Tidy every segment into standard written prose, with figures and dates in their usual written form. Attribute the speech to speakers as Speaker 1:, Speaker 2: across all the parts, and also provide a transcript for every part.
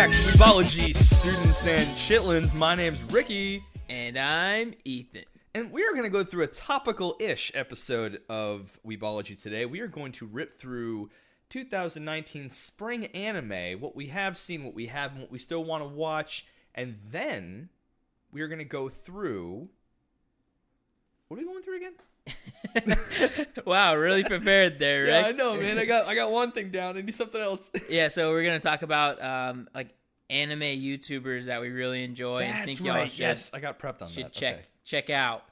Speaker 1: back to Weebology, students and chitlins. My name's Ricky.
Speaker 2: And I'm Ethan.
Speaker 1: And we are going to go through a topical-ish episode of Weebology today. We are going to rip through 2019 spring anime, what we have seen, what we haven't, what we still want to watch, and then we are going to go through... What are we going through again?
Speaker 2: Wow, really prepared there, Rick.
Speaker 1: Yeah, I know, man. I got one thing down. I need something else.
Speaker 2: Yeah, so we're gonna talk about anime YouTubers that we really enjoy.
Speaker 1: That's
Speaker 2: and think
Speaker 1: right.
Speaker 2: Y'all should,
Speaker 1: yes, I got prepped on
Speaker 2: should
Speaker 1: that.
Speaker 2: check out.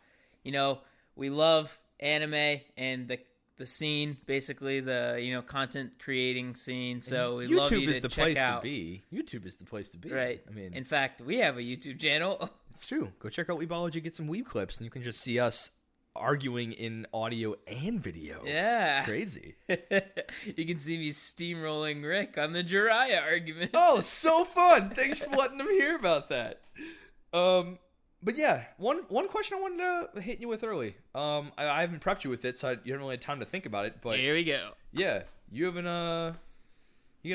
Speaker 2: You know, we love anime and the scene, basically the content creating scene. So we love you to
Speaker 1: the
Speaker 2: check
Speaker 1: place
Speaker 2: out.
Speaker 1: to be. YouTube is the place to be.
Speaker 2: Right.
Speaker 1: I mean,
Speaker 2: in fact, we have a YouTube channel.
Speaker 1: It's true. Go check out Weebology, get some Weeb clips, and you can just see us arguing in audio and video.
Speaker 2: Yeah.
Speaker 1: Crazy.
Speaker 2: You can see me steamrolling Rick on the Jiraiya argument.
Speaker 1: Oh, so fun. Thanks for letting them hear about that. But yeah, one question I wanted to hit you with early. I haven't prepped you with it, so you haven't really had time to think about it. But
Speaker 2: here we go.
Speaker 1: Yeah, you got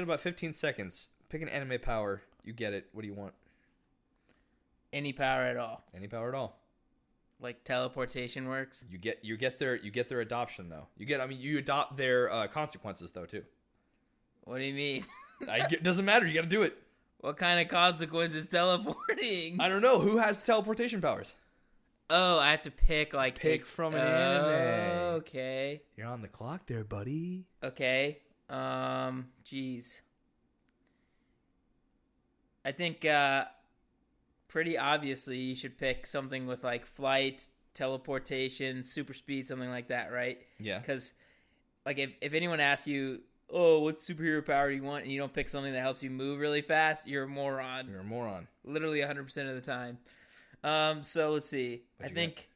Speaker 1: about 15 seconds. Pick an anime power. You get it. What do you want?
Speaker 2: Any power at all.
Speaker 1: Any power at all.
Speaker 2: Like teleportation works.
Speaker 1: You get their adoption though. You adopt their consequences though too.
Speaker 2: What do you mean?
Speaker 1: It doesn't matter. You got to do it.
Speaker 2: What kind of consequence is teleporting?
Speaker 1: I don't know. Who has teleportation powers?
Speaker 2: Oh, I have to pick
Speaker 1: from an anime.
Speaker 2: Okay.
Speaker 1: You're on the clock there, buddy.
Speaker 2: Okay. Jeez. I think pretty obviously you should pick something with like flight, teleportation, super speed, something like that, right?
Speaker 1: Yeah.
Speaker 2: Because like if anyone asks you, oh, what superhero power do you want, and you don't pick something that helps you move really fast, you're a moron.
Speaker 1: You're a moron.
Speaker 2: Literally 100% of the time. So let's see. I think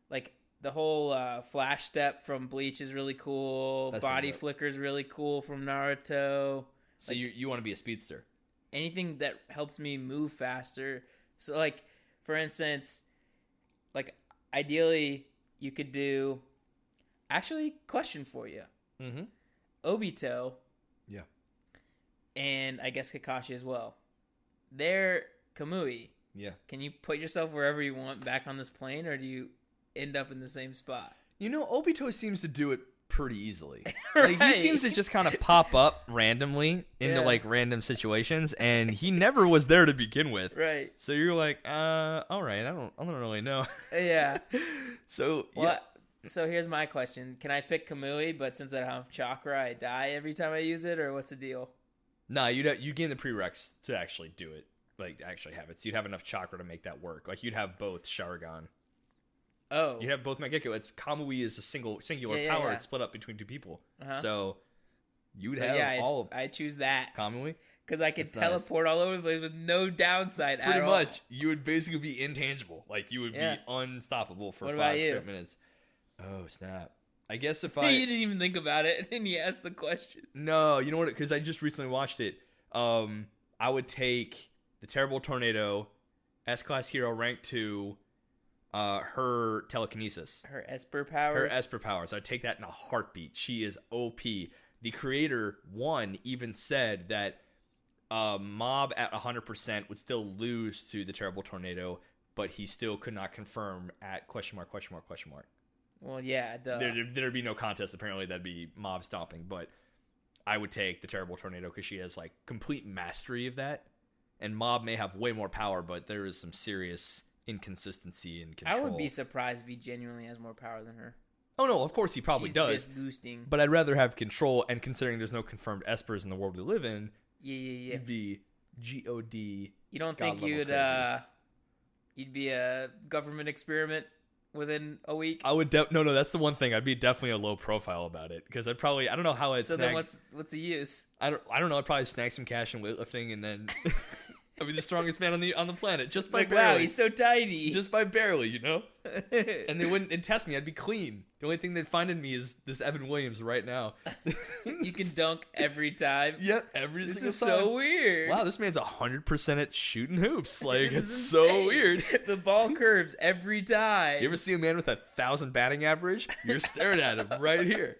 Speaker 2: like the whole flash step from Bleach is really cool.
Speaker 1: That's
Speaker 2: Body flicker is really cool from Naruto.
Speaker 1: So you want to be a speedster?
Speaker 2: Anything that helps me move faster. So like, for instance, like ideally you could do. Actually, question for you.
Speaker 1: Mm-hmm.
Speaker 2: Obito.
Speaker 1: Yeah.
Speaker 2: And I guess Kakashi as well. They're Kamui.
Speaker 1: Yeah.
Speaker 2: Can you put yourself wherever you want back on this plane, or do you end up in the same spot?
Speaker 1: Obito seems to do it pretty easily.
Speaker 2: Right.
Speaker 1: Like, he seems to just kind of pop up randomly into like random situations, and he never was there to begin with.
Speaker 2: Right.
Speaker 1: So you're like, all right, I don't really know.
Speaker 2: Yeah.
Speaker 1: So
Speaker 2: yeah. So here's my question: can I pick Kamui, but since I don't have chakra, I die every time I use it, or what's the deal?
Speaker 1: Nah, you gain the prereqs to actually do it, like actually have it. So you'd have enough chakra to make that work. Like you'd have both Sharingan.
Speaker 2: Oh.
Speaker 1: You have both Mangekyo. Kamui is a singular power. It's split up between two people.
Speaker 2: Uh-huh.
Speaker 1: So you would have all of
Speaker 2: I choose that.
Speaker 1: Kamui?
Speaker 2: Because I could teleport all over the place with no downside at all.
Speaker 1: Pretty much. You would basically be intangible. Like you would be unstoppable for 5 straight minutes. Oh, snap. I guess if I...
Speaker 2: You didn't even think about it, and you asked the question.
Speaker 1: No, you know what? Because I just recently watched it. I would take the Terrible Tornado, S-Class Hero Rank 2... her telekinesis.
Speaker 2: Her Esper powers.
Speaker 1: I'd take that in a heartbeat. She is OP. The creator, even said that Mob at 100% would still lose to the Terrible Tornado, but he still could not confirm at question mark.
Speaker 2: Well, yeah, duh.
Speaker 1: There'd be no contest. Apparently, that'd be Mob stomping, but I would take the Terrible Tornado because she has like complete mastery of that. And Mob may have way more power, but there is some serious inconsistency and control.
Speaker 2: I would be surprised if he genuinely has more power than her.
Speaker 1: Oh no, of course he probably does.
Speaker 2: Just goosting.
Speaker 1: But I'd rather have control, and considering there's no confirmed espers in the world we live in,
Speaker 2: yeah,
Speaker 1: you'd be God.
Speaker 2: You don't think you'd be a government experiment within a week?
Speaker 1: I would no, that's the one thing. I'd be definitely a low profile about it because I don't know how I'd
Speaker 2: So then what's the use? I
Speaker 1: don't know. I'd probably snag some cash in weightlifting and then I'd be the strongest man on the planet just by barely.
Speaker 2: Wow, he's so tiny.
Speaker 1: Just by barely, And they wouldn't test me. I'd be clean. The only thing they'd find in me is this Evan Williams right now.
Speaker 2: You can dunk every time.
Speaker 1: Yep, every single time.
Speaker 2: This is so weird.
Speaker 1: Wow, this man's 100% at shooting hoops. Like, it's so weird.
Speaker 2: The ball curves every time.
Speaker 1: You ever see a man with 1,000 batting average? You're staring at him right here.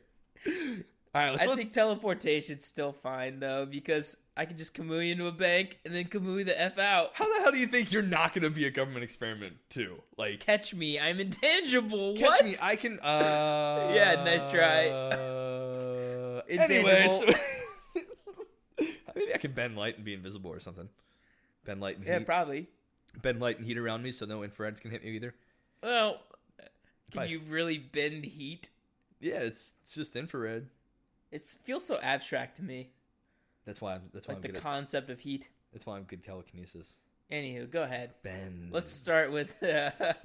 Speaker 1: All right,
Speaker 2: I think teleportation's still fine though, because I can just Kamui into a bank and then Kamui the F out.
Speaker 1: How the hell do you think you're not going to be a government experiment too? Like,
Speaker 2: Catch me, I'm intangible.
Speaker 1: catch
Speaker 2: What?
Speaker 1: me, I can.
Speaker 2: Yeah, nice try.
Speaker 1: Anyways, maybe I can bend light and be invisible or something. Bend light and heat.
Speaker 2: Yeah, probably.
Speaker 1: Bend light and heat around me so no infrareds can hit me either.
Speaker 2: Well, can you really bend heat?
Speaker 1: Yeah, it's just infrared.
Speaker 2: It feels so abstract to me.
Speaker 1: That's why
Speaker 2: like
Speaker 1: I'm
Speaker 2: the
Speaker 1: good
Speaker 2: concept of heat.
Speaker 1: That's why I'm good telekinesis.
Speaker 2: Anywho, go ahead.
Speaker 1: Bend.
Speaker 2: Let's start with the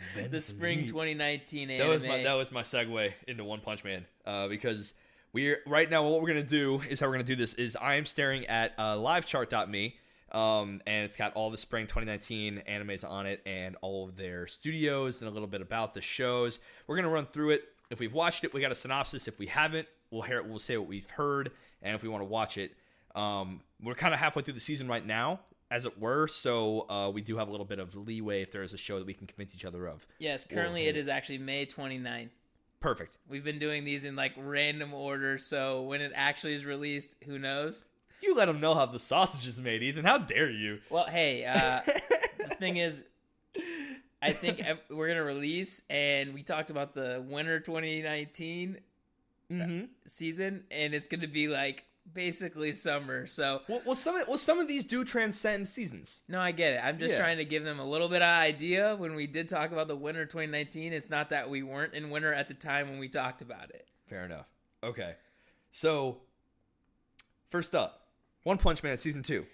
Speaker 2: spring 2019 anime.
Speaker 1: That was my segue into One Punch Man. Because right now what we're gonna do is how we're gonna do this is I am staring at livechart.me. And it's got all the spring 2019 animes on it and all of their studios and a little bit about the shows. We're gonna run through it. If we've watched it, we got a synopsis. If we haven't, we'll say what we've heard, and if we want to watch it. We're kind of halfway through the season right now, as it were, so we do have a little bit of leeway if there is a show that we can convince each other of.
Speaker 2: Yes, currently it is actually May 29th.
Speaker 1: Perfect.
Speaker 2: We've been doing these in like random order, so when it actually is released, who knows?
Speaker 1: You let them know how the sausage is made, Ethan. How dare you?
Speaker 2: Well, hey, the thing is, I think we're going to release, and we talked about the winter 2019 season, and it's going to be like basically summer. So,
Speaker 1: well, some of these do transcend seasons.
Speaker 2: No, I get it. I'm just trying to give them a little bit of idea. When we did talk about the winter 2019, it's not that we weren't in winter at the time when we talked about it.
Speaker 1: Fair enough. Okay. So, first up, One Punch Man Season 2.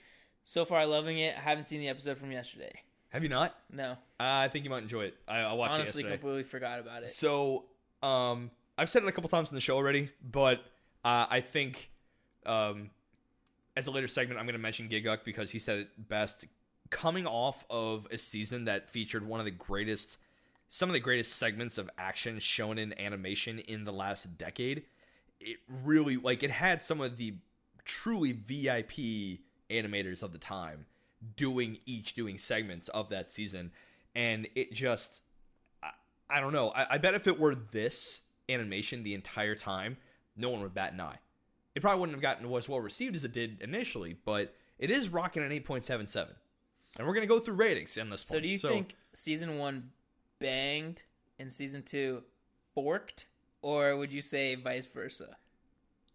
Speaker 2: So far, loving it. I haven't seen the episode from yesterday.
Speaker 1: Have you not?
Speaker 2: No.
Speaker 1: I think you might enjoy it. I watched it yesterday.
Speaker 2: Honestly, completely forgot about it.
Speaker 1: So, I've said it a couple times in the show already, but I think as a later segment, I'm going to mention Giguk because he said it best. Coming off of a season that featured some of the greatest segments of action shown in animation in the last decade, it really, it had some of the truly VIP animators of the time doing segments of that season, and it just, I don't know. I bet if it were this animation the entire time, no one would bat an eye. It probably wouldn't have gotten as well received as it did initially, but it is rocking an 8.77. And we're going to go through ratings in this point.
Speaker 2: So do you think Season 1 banged and Season 2 forked, or would you say vice versa?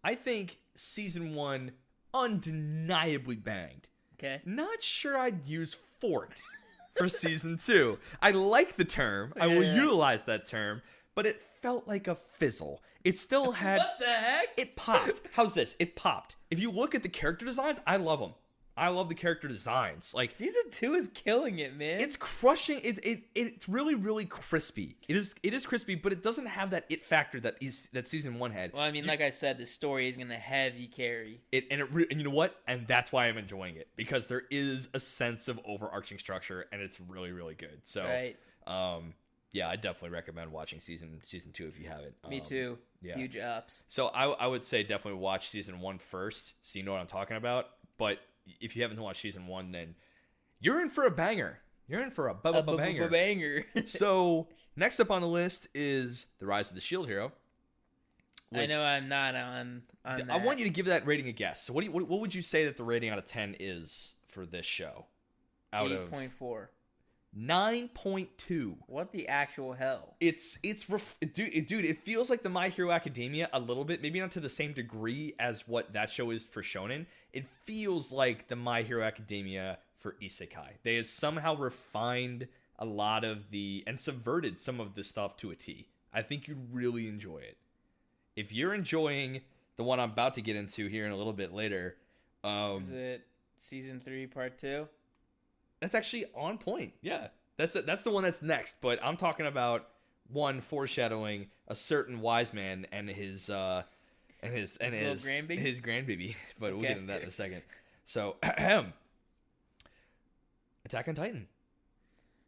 Speaker 1: I think Season 1 undeniably banged.
Speaker 2: Okay.
Speaker 1: Not sure I'd use forked for Season 2. I like the term. I will utilize that term, but it felt like a fizzle. It still had...
Speaker 2: What the heck?
Speaker 1: It popped. How's this? It popped. If you look at the character designs, I love them. I love the character designs.
Speaker 2: Season 2 is killing it, man.
Speaker 1: It's crushing. It's really, really crispy. It is crispy, but it doesn't have that it factor that Season 1 had.
Speaker 2: Well, I mean, like I said, the story is going to heavy carry.
Speaker 1: And you know what? And that's why I'm enjoying it, because there is a sense of overarching structure, and it's really, really good. So,
Speaker 2: right.
Speaker 1: Yeah, I definitely recommend watching season 2 if you haven't.
Speaker 2: Me too.
Speaker 1: Yeah.
Speaker 2: Huge ups.
Speaker 1: So I would say definitely watch Season 1 first, so you know what I'm talking about. But if you haven't watched Season 1, then you're in for a banger. You're in for a banger.
Speaker 2: Banger.
Speaker 1: So next up on the list is The Rise of the Shield Hero.
Speaker 2: I know I'm not on that.
Speaker 1: I want you to give that rating a guess. So what would you say that the rating out of 10 is for this show?
Speaker 2: 8.4.
Speaker 1: 9.2.
Speaker 2: What the actual hell?
Speaker 1: Dude, it feels like the My Hero Academia a little bit, maybe not to the same degree as what that show is for shonen. It feels like the My Hero Academia for isekai. They have somehow refined a lot of and subverted some of the stuff to a T. I think you'd really enjoy it. If you're enjoying the one I'm about to get into here in a little bit later,
Speaker 2: is it Season 3 Part 2?
Speaker 1: That's actually on point. Yeah, that's the one that's next. But I'm talking about one foreshadowing a certain wise man and his grandbaby. But we'll get into that in a second. So, Attack on Titan,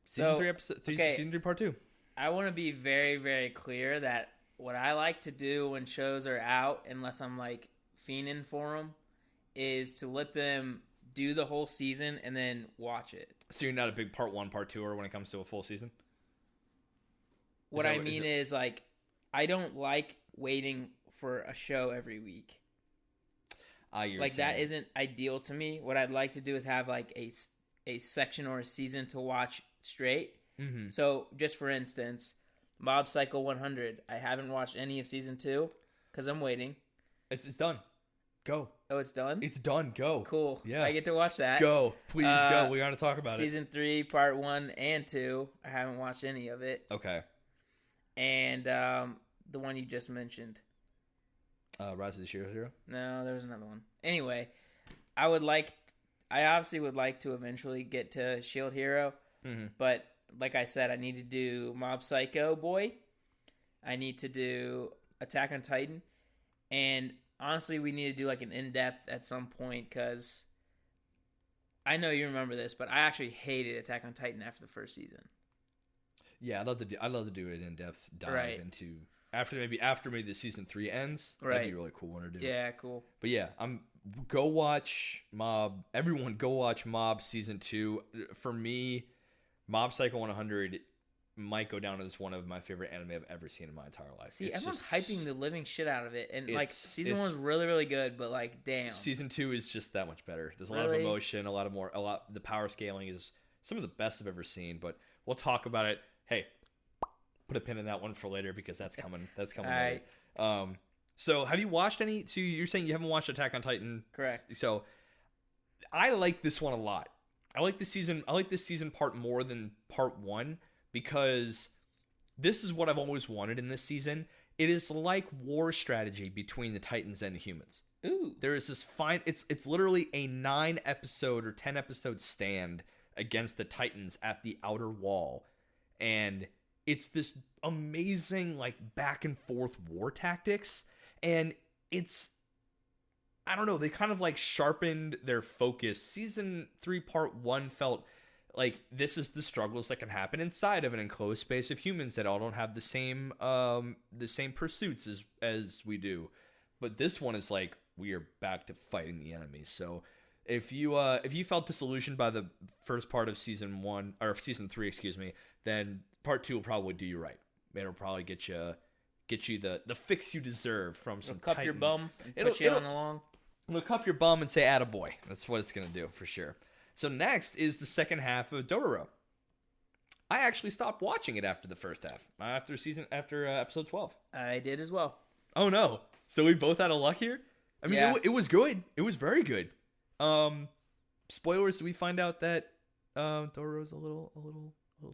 Speaker 1: Season 3 episode, Season 3 Part 2.
Speaker 2: I want to be very, very clear that what I like to do when shows are out, unless I'm like fiending for them, is to let them do the whole season and then watch it.
Speaker 1: So you're not a big Part 1, Part 2-er when it comes to a full season?
Speaker 2: What I mean is like, I don't like waiting for a show every week.
Speaker 1: Like
Speaker 2: that isn't ideal to me. What I'd like to do is have like a section or a season to watch straight.
Speaker 1: Mm-hmm.
Speaker 2: So just for instance, Mob Psycho 100. I haven't watched any of season 2 because I'm waiting.
Speaker 1: It's done. Go.
Speaker 2: Oh, it's done?
Speaker 1: It's done. Go.
Speaker 2: Cool.
Speaker 1: Yeah.
Speaker 2: I get to watch that.
Speaker 1: Go. Please go. We got to talk about
Speaker 2: Season 3, part 1 and 2. I haven't watched any of it.
Speaker 1: Okay.
Speaker 2: And the one you just mentioned.
Speaker 1: Rise of the Shield Hero?
Speaker 2: No, there was another one. Anyway, I obviously would like to eventually get to Shield Hero.
Speaker 1: Mm-hmm.
Speaker 2: But like I said, I need to do Mob Psycho Boy. I need to do Attack on Titan. And honestly, we need to do like an in-depth at some point because I know you remember this, but I actually hated Attack on Titan after the first season.
Speaker 1: Yeah, I'd love to do an in-depth dive into after maybe the season 3 ends.
Speaker 2: Right.
Speaker 1: That'd be a really cool one to do.
Speaker 2: Yeah, cool.
Speaker 1: But yeah, go watch Mob. Everyone go watch Mob season 2. For me, Mob Psycho 100 might go down as one of my favorite anime I've ever seen in my entire life.
Speaker 2: See, everyone's hyping the living shit out of it, and like season 1 was really, really good, but like, damn,
Speaker 1: season 2 is just that much better. There's a lot of emotion, the power scaling is some of the best I've ever seen. But we'll talk about it. Hey, put a pin in that one for later because that's coming. That's coming later. So have you watched any? So you're saying you haven't watched Attack on Titan?
Speaker 2: Correct.
Speaker 1: So I like this one a lot. I like this season part more than part 1 because this is what I've always wanted in this season. It is like war strategy between the Titans and the humans.
Speaker 2: Ooh.
Speaker 1: There is this it's literally a 9 episode or 10 episode stand against the Titans at the outer wall. And it's this amazing like back and forth war tactics. And I don't know, they kind of like sharpened their focus. Season 3 part 1 felt like this is the struggles that can happen inside of an enclosed space of humans that all don't have the same pursuits as we do. But this one is like we are back to fighting the enemy. So if you felt disillusioned by the first part of season 3, then part 2 will probably do you right. It'll probably get you the fix you deserve from some
Speaker 2: cup
Speaker 1: Titan.
Speaker 2: Your bum and push you on along.
Speaker 1: It'll cup your bum and say attaboy. That's what it's gonna do for sure. So next is the second half of Dororo. I actually stopped watching it after the first half, after episode 12.
Speaker 2: I did as well.
Speaker 1: Oh no! So we both out of luck here. I mean,
Speaker 2: yeah.
Speaker 1: It was good. It was very good. Spoilers. Do we find out that Dororo's a little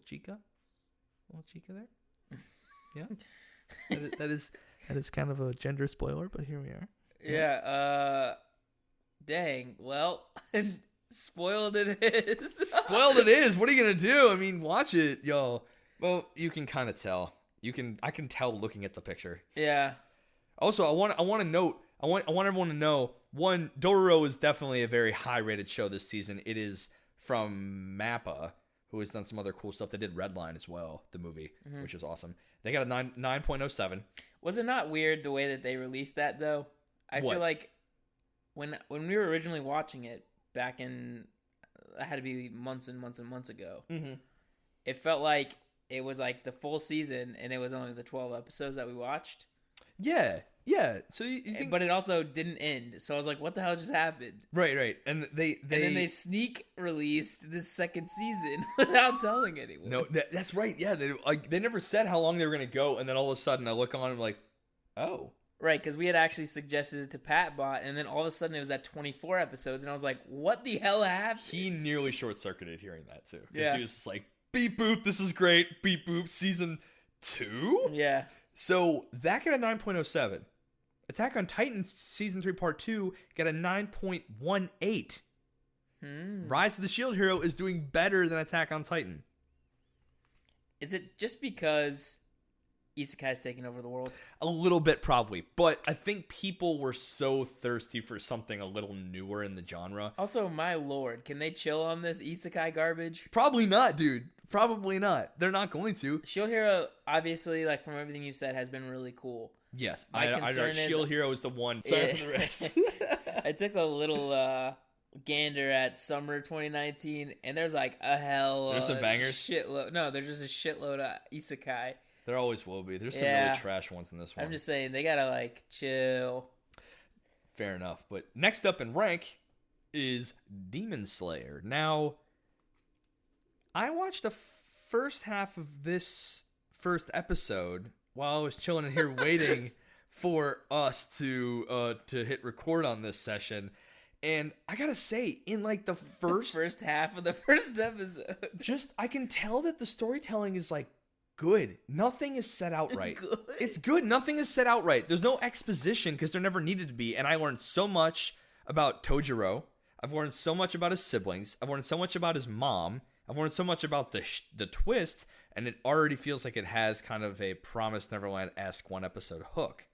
Speaker 1: chica? A little chica there. Yeah. that is kind of a gender spoiler, but here we are.
Speaker 2: Yeah. Dang. Well, spoiled it is.
Speaker 1: Spoiled it is. What are you gonna do? I mean, watch it, y'all. Well, you can kind of tell. I can tell looking at the picture.
Speaker 2: Yeah.
Speaker 1: Also, I want everyone to know, one, Dororo is definitely a very high rated show this season. It is from MAPPA, who has done some other cool stuff. They did Redline as well, the movie, which is awesome. They got a 9.07.
Speaker 2: Was it not weird the way that they released that though? I feel like when we were originally watching it back in, it had to be months and months and months ago. Mm-hmm. It felt like it was like the full season, and it was only the 12 episodes that we watched.
Speaker 1: Yeah. So you think,
Speaker 2: but it also didn't end. So I was like, "What the hell just happened?"
Speaker 1: Right. And then
Speaker 2: they sneak released this second season without telling anyone.
Speaker 1: No, that's right. Yeah, they never said how long they were gonna go, and then all of a sudden I look on and I'm like, oh.
Speaker 2: Right, because we had actually suggested it to Patbot, and then all of a sudden it was at 24 episodes, and I was like, what the hell happened?
Speaker 1: He nearly short-circuited hearing that, too.
Speaker 2: Yeah.
Speaker 1: He was just like, beep boop, this is great, beep boop, season 2?
Speaker 2: Yeah.
Speaker 1: So, that got a 9.07. Attack on Titan season 3 part 2 got a 9.18. Rise of the Shield Hero is doing better than Attack on Titan.
Speaker 2: Is it just because Isekai's taking over the world?
Speaker 1: A little bit, probably. But I think people were so thirsty for something a little newer in the genre.
Speaker 2: Also, my lord, can they chill on this Isekai garbage?
Speaker 1: Probably not, dude. Probably not. They're not going to.
Speaker 2: Shield Hero, obviously, like from everything you said, has been really cool.
Speaker 1: Yes. Shield Hero is the one. Sorry for the rest.
Speaker 2: I took a little gander at summer 2019, and there's like a hell
Speaker 1: there's some bangers.
Speaker 2: shitload. No, there's just a shitload of Isekai.
Speaker 1: There always will be. There's some
Speaker 2: Yeah.
Speaker 1: really trash ones in this one.
Speaker 2: I'm just saying they gotta like chill.
Speaker 1: Fair enough. But next up in rank is Demon Slayer. Now, I watched the first half of this first episode while I was chilling in here waiting for us to hit record on this session. And I gotta say, in like the first
Speaker 2: half of the first episode,
Speaker 1: I can tell that the storytelling is like good. Nothing is set out right.
Speaker 2: Good.
Speaker 1: It's good. Nothing is set out right. There's no exposition because there never needed to be. And I learned so much about Tojiro. I've learned so much about his siblings. I've learned so much about his mom. I've learned so much about the twist, and it already feels like it has kind of a Promised Neverland-esque one-episode hook.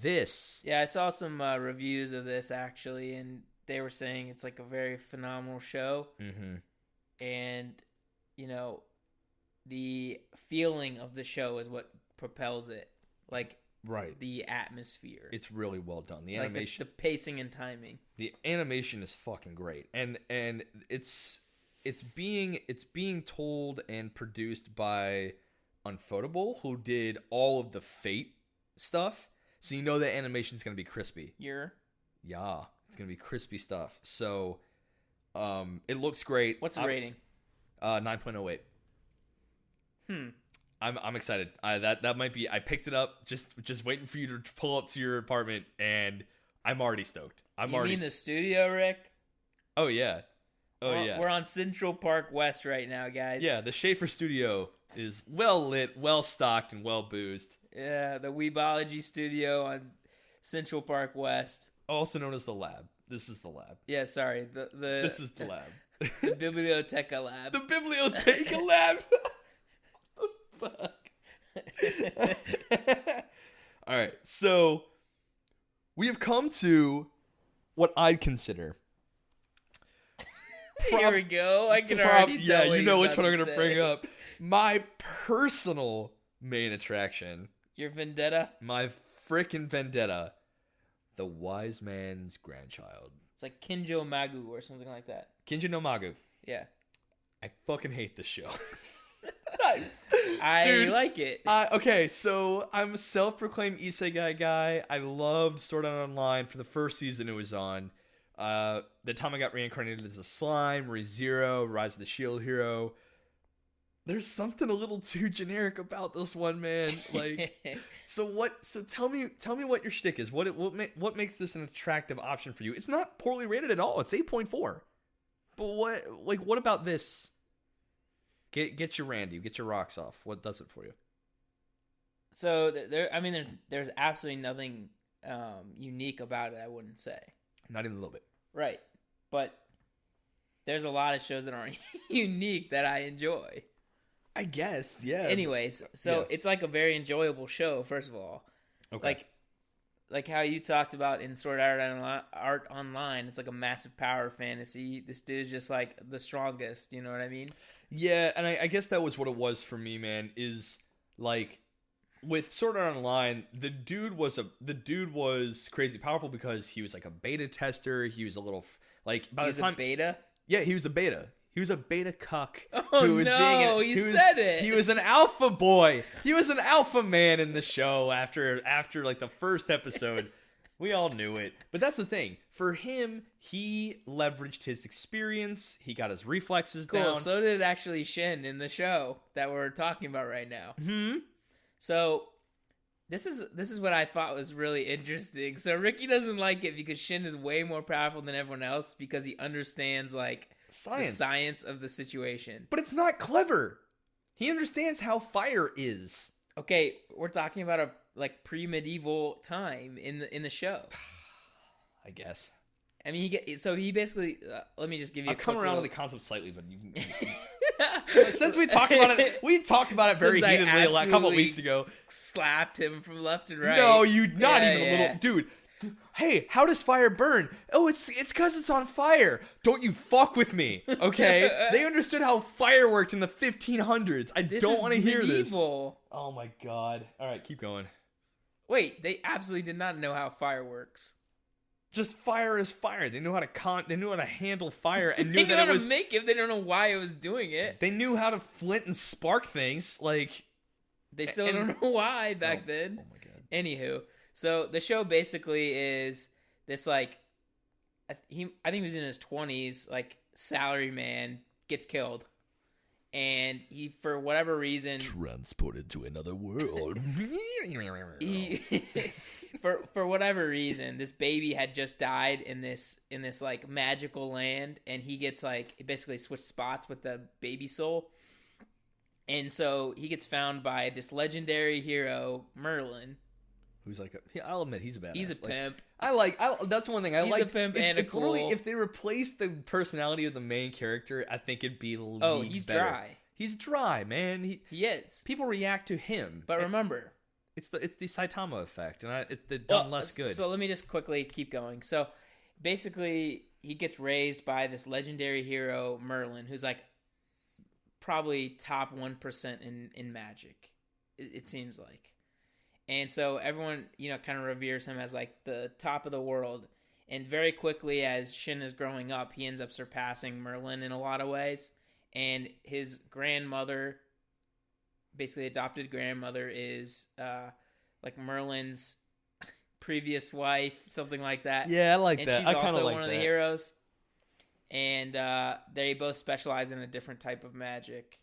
Speaker 2: Yeah, I saw some reviews of this actually, and they were saying it's like a very phenomenal show.
Speaker 1: Mm-hmm.
Speaker 2: And, you know, the feeling of the show is what propels it. Like,
Speaker 1: right,
Speaker 2: the atmosphere.
Speaker 1: It's really well done. The
Speaker 2: like
Speaker 1: animation,
Speaker 2: the pacing and timing.
Speaker 1: The animation is fucking great, and it's being told and produced by Unfotable, who did all of the Fate stuff. So you know the animation is gonna be crispy. Yeah, it's gonna be crispy stuff. So, it looks great.
Speaker 2: What's the rating?
Speaker 1: 9.08. I'm excited. That might be. I picked it up just waiting for you to pull up to your apartment, and I'm already stoked. You
Speaker 2: mean the studio, Rick?
Speaker 1: Oh yeah.
Speaker 2: We're on Central Park West right now, guys.
Speaker 1: Yeah, the Schaefer studio is well lit, well stocked, and well boozed.
Speaker 2: Yeah, the Weebology studio on Central Park West,
Speaker 1: also known as the lab. This is the lab.
Speaker 2: Yeah, sorry.
Speaker 1: This is the lab.
Speaker 2: The Biblioteca lab.
Speaker 1: The Biblioteca lab. What the fuck? All right, so we have come to what I'd consider.
Speaker 2: Here we go. I can already tell.
Speaker 1: Yeah, you know which one I'm going to bring up. My personal main attraction.
Speaker 2: Your vendetta?
Speaker 1: My frickin' vendetta. The Wise Man's Grandchild.
Speaker 2: It's like Kinjo Magu or something like that.
Speaker 1: Kinjo no Magu.
Speaker 2: Yeah.
Speaker 1: I fucking hate this show.
Speaker 2: I like it.
Speaker 1: Okay, so I'm a self-proclaimed Isekai guy. I loved Sword Art Online for the first season it was on. The time I got reincarnated as a slime, ReZero, Rise of the Shield Hero. There's something a little too generic about this one, man. Like, so tell me what your shtick is. What makes this an attractive option for you? It's not poorly rated at all. It's 8.4. But what about this? Get your Randy, get your rocks off. What does it for you?
Speaker 2: So there's absolutely nothing unique about it, I wouldn't say.
Speaker 1: Not even a little bit.
Speaker 2: Right. But there's a lot of shows that aren't unique that I enjoy.
Speaker 1: I guess, yeah.
Speaker 2: Anyways, so It's like a very enjoyable show, first of all.
Speaker 1: Okay.
Speaker 2: Like how you talked about in Sword Art Online, it's like a massive power fantasy. This dude's just like the strongest, you know what I mean?
Speaker 1: Yeah, and I guess that was what it was for me, man, is like with Sword Art Online, the dude was crazy powerful because he was like a beta tester. He was a little like by the time
Speaker 2: a beta?
Speaker 1: Yeah, he was a beta. He was a beta cuck.
Speaker 2: Oh no, you said it.
Speaker 1: He was an alpha boy. He was an alpha man in the show after like the first episode. We all knew it. But that's the thing. For him, he leveraged his experience. He got his reflexes down.
Speaker 2: Cool. So did actually Shin in the show that we're talking about right now.
Speaker 1: Hmm.
Speaker 2: So this is what I thought was really interesting. So Ricky doesn't like it because Shin is way more powerful than everyone else because he understands like the science of the situation.
Speaker 1: But it's not clever. He understands how fire is.
Speaker 2: Okay, we're talking about a like pre-medieval time in the show.
Speaker 1: I guess.
Speaker 2: I mean, he basically. Let me just give you.
Speaker 1: I've come around to the concept slightly, but you can. Since we talked about it very heatedly a couple weeks ago.
Speaker 2: Slapped him from left and right.
Speaker 1: No, you not even a little, dude. Hey, how does fire burn? Oh, it's because it's on fire. Don't you fuck with me, okay? They understood how fire worked in the 1500s. I don't want to hear this. Oh my god. All right, keep going.
Speaker 2: Wait, they absolutely did not know how fire works.
Speaker 1: Just fire is fire. They knew how to they knew how to handle fire and knew
Speaker 2: they
Speaker 1: that
Speaker 2: knew how to make it. They don't know why it was doing it.
Speaker 1: They knew how to flint and spark things. Like,
Speaker 2: They still don't know why back then.
Speaker 1: Oh my god.
Speaker 2: Anywho, so the show basically is this like, I think he was in his 20s, like salary man gets killed, and he for whatever reason
Speaker 1: transported to another world.
Speaker 2: for whatever reason, this baby had just died in this like magical land, and he gets like basically switched spots with the baby soul. And so he gets found by this legendary hero, Merlin.
Speaker 1: Who's like, I'll admit, he's a badass.
Speaker 2: He's a pimp.
Speaker 1: That's one thing I like.
Speaker 2: He's a pimp and a cool.
Speaker 1: If they replaced the personality of the main character, I think it'd be
Speaker 2: he's
Speaker 1: better.
Speaker 2: Dry.
Speaker 1: He's dry, man.
Speaker 2: He is.
Speaker 1: People react to him.
Speaker 2: But remember,
Speaker 1: it's the Saitama effect, and it's done less good.
Speaker 2: So let me just quickly keep going. So basically, he gets raised by this legendary hero, Merlin, who's like probably top 1% in magic, it seems like. And so everyone, kind of reveres him as like the top of the world. And very quickly, as Shin is growing up, he ends up surpassing Merlin in a lot of ways. And his grandmother, basically adopted grandmother, is like Merlin's previous wife, something like that.
Speaker 1: Yeah, I like
Speaker 2: and
Speaker 1: that.
Speaker 2: And she's
Speaker 1: I
Speaker 2: also
Speaker 1: like
Speaker 2: one of the heroes. And they both specialize in a different type of magic.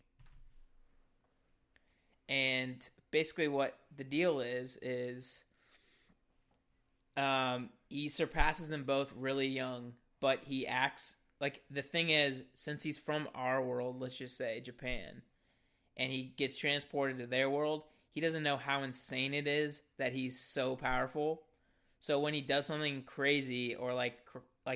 Speaker 2: And basically what the deal is he surpasses them both really young, but he acts like, the thing is, since he's from our world, let's just say Japan, and he gets transported to their world, he doesn't know how insane it is that he's so powerful. So when he does something crazy or like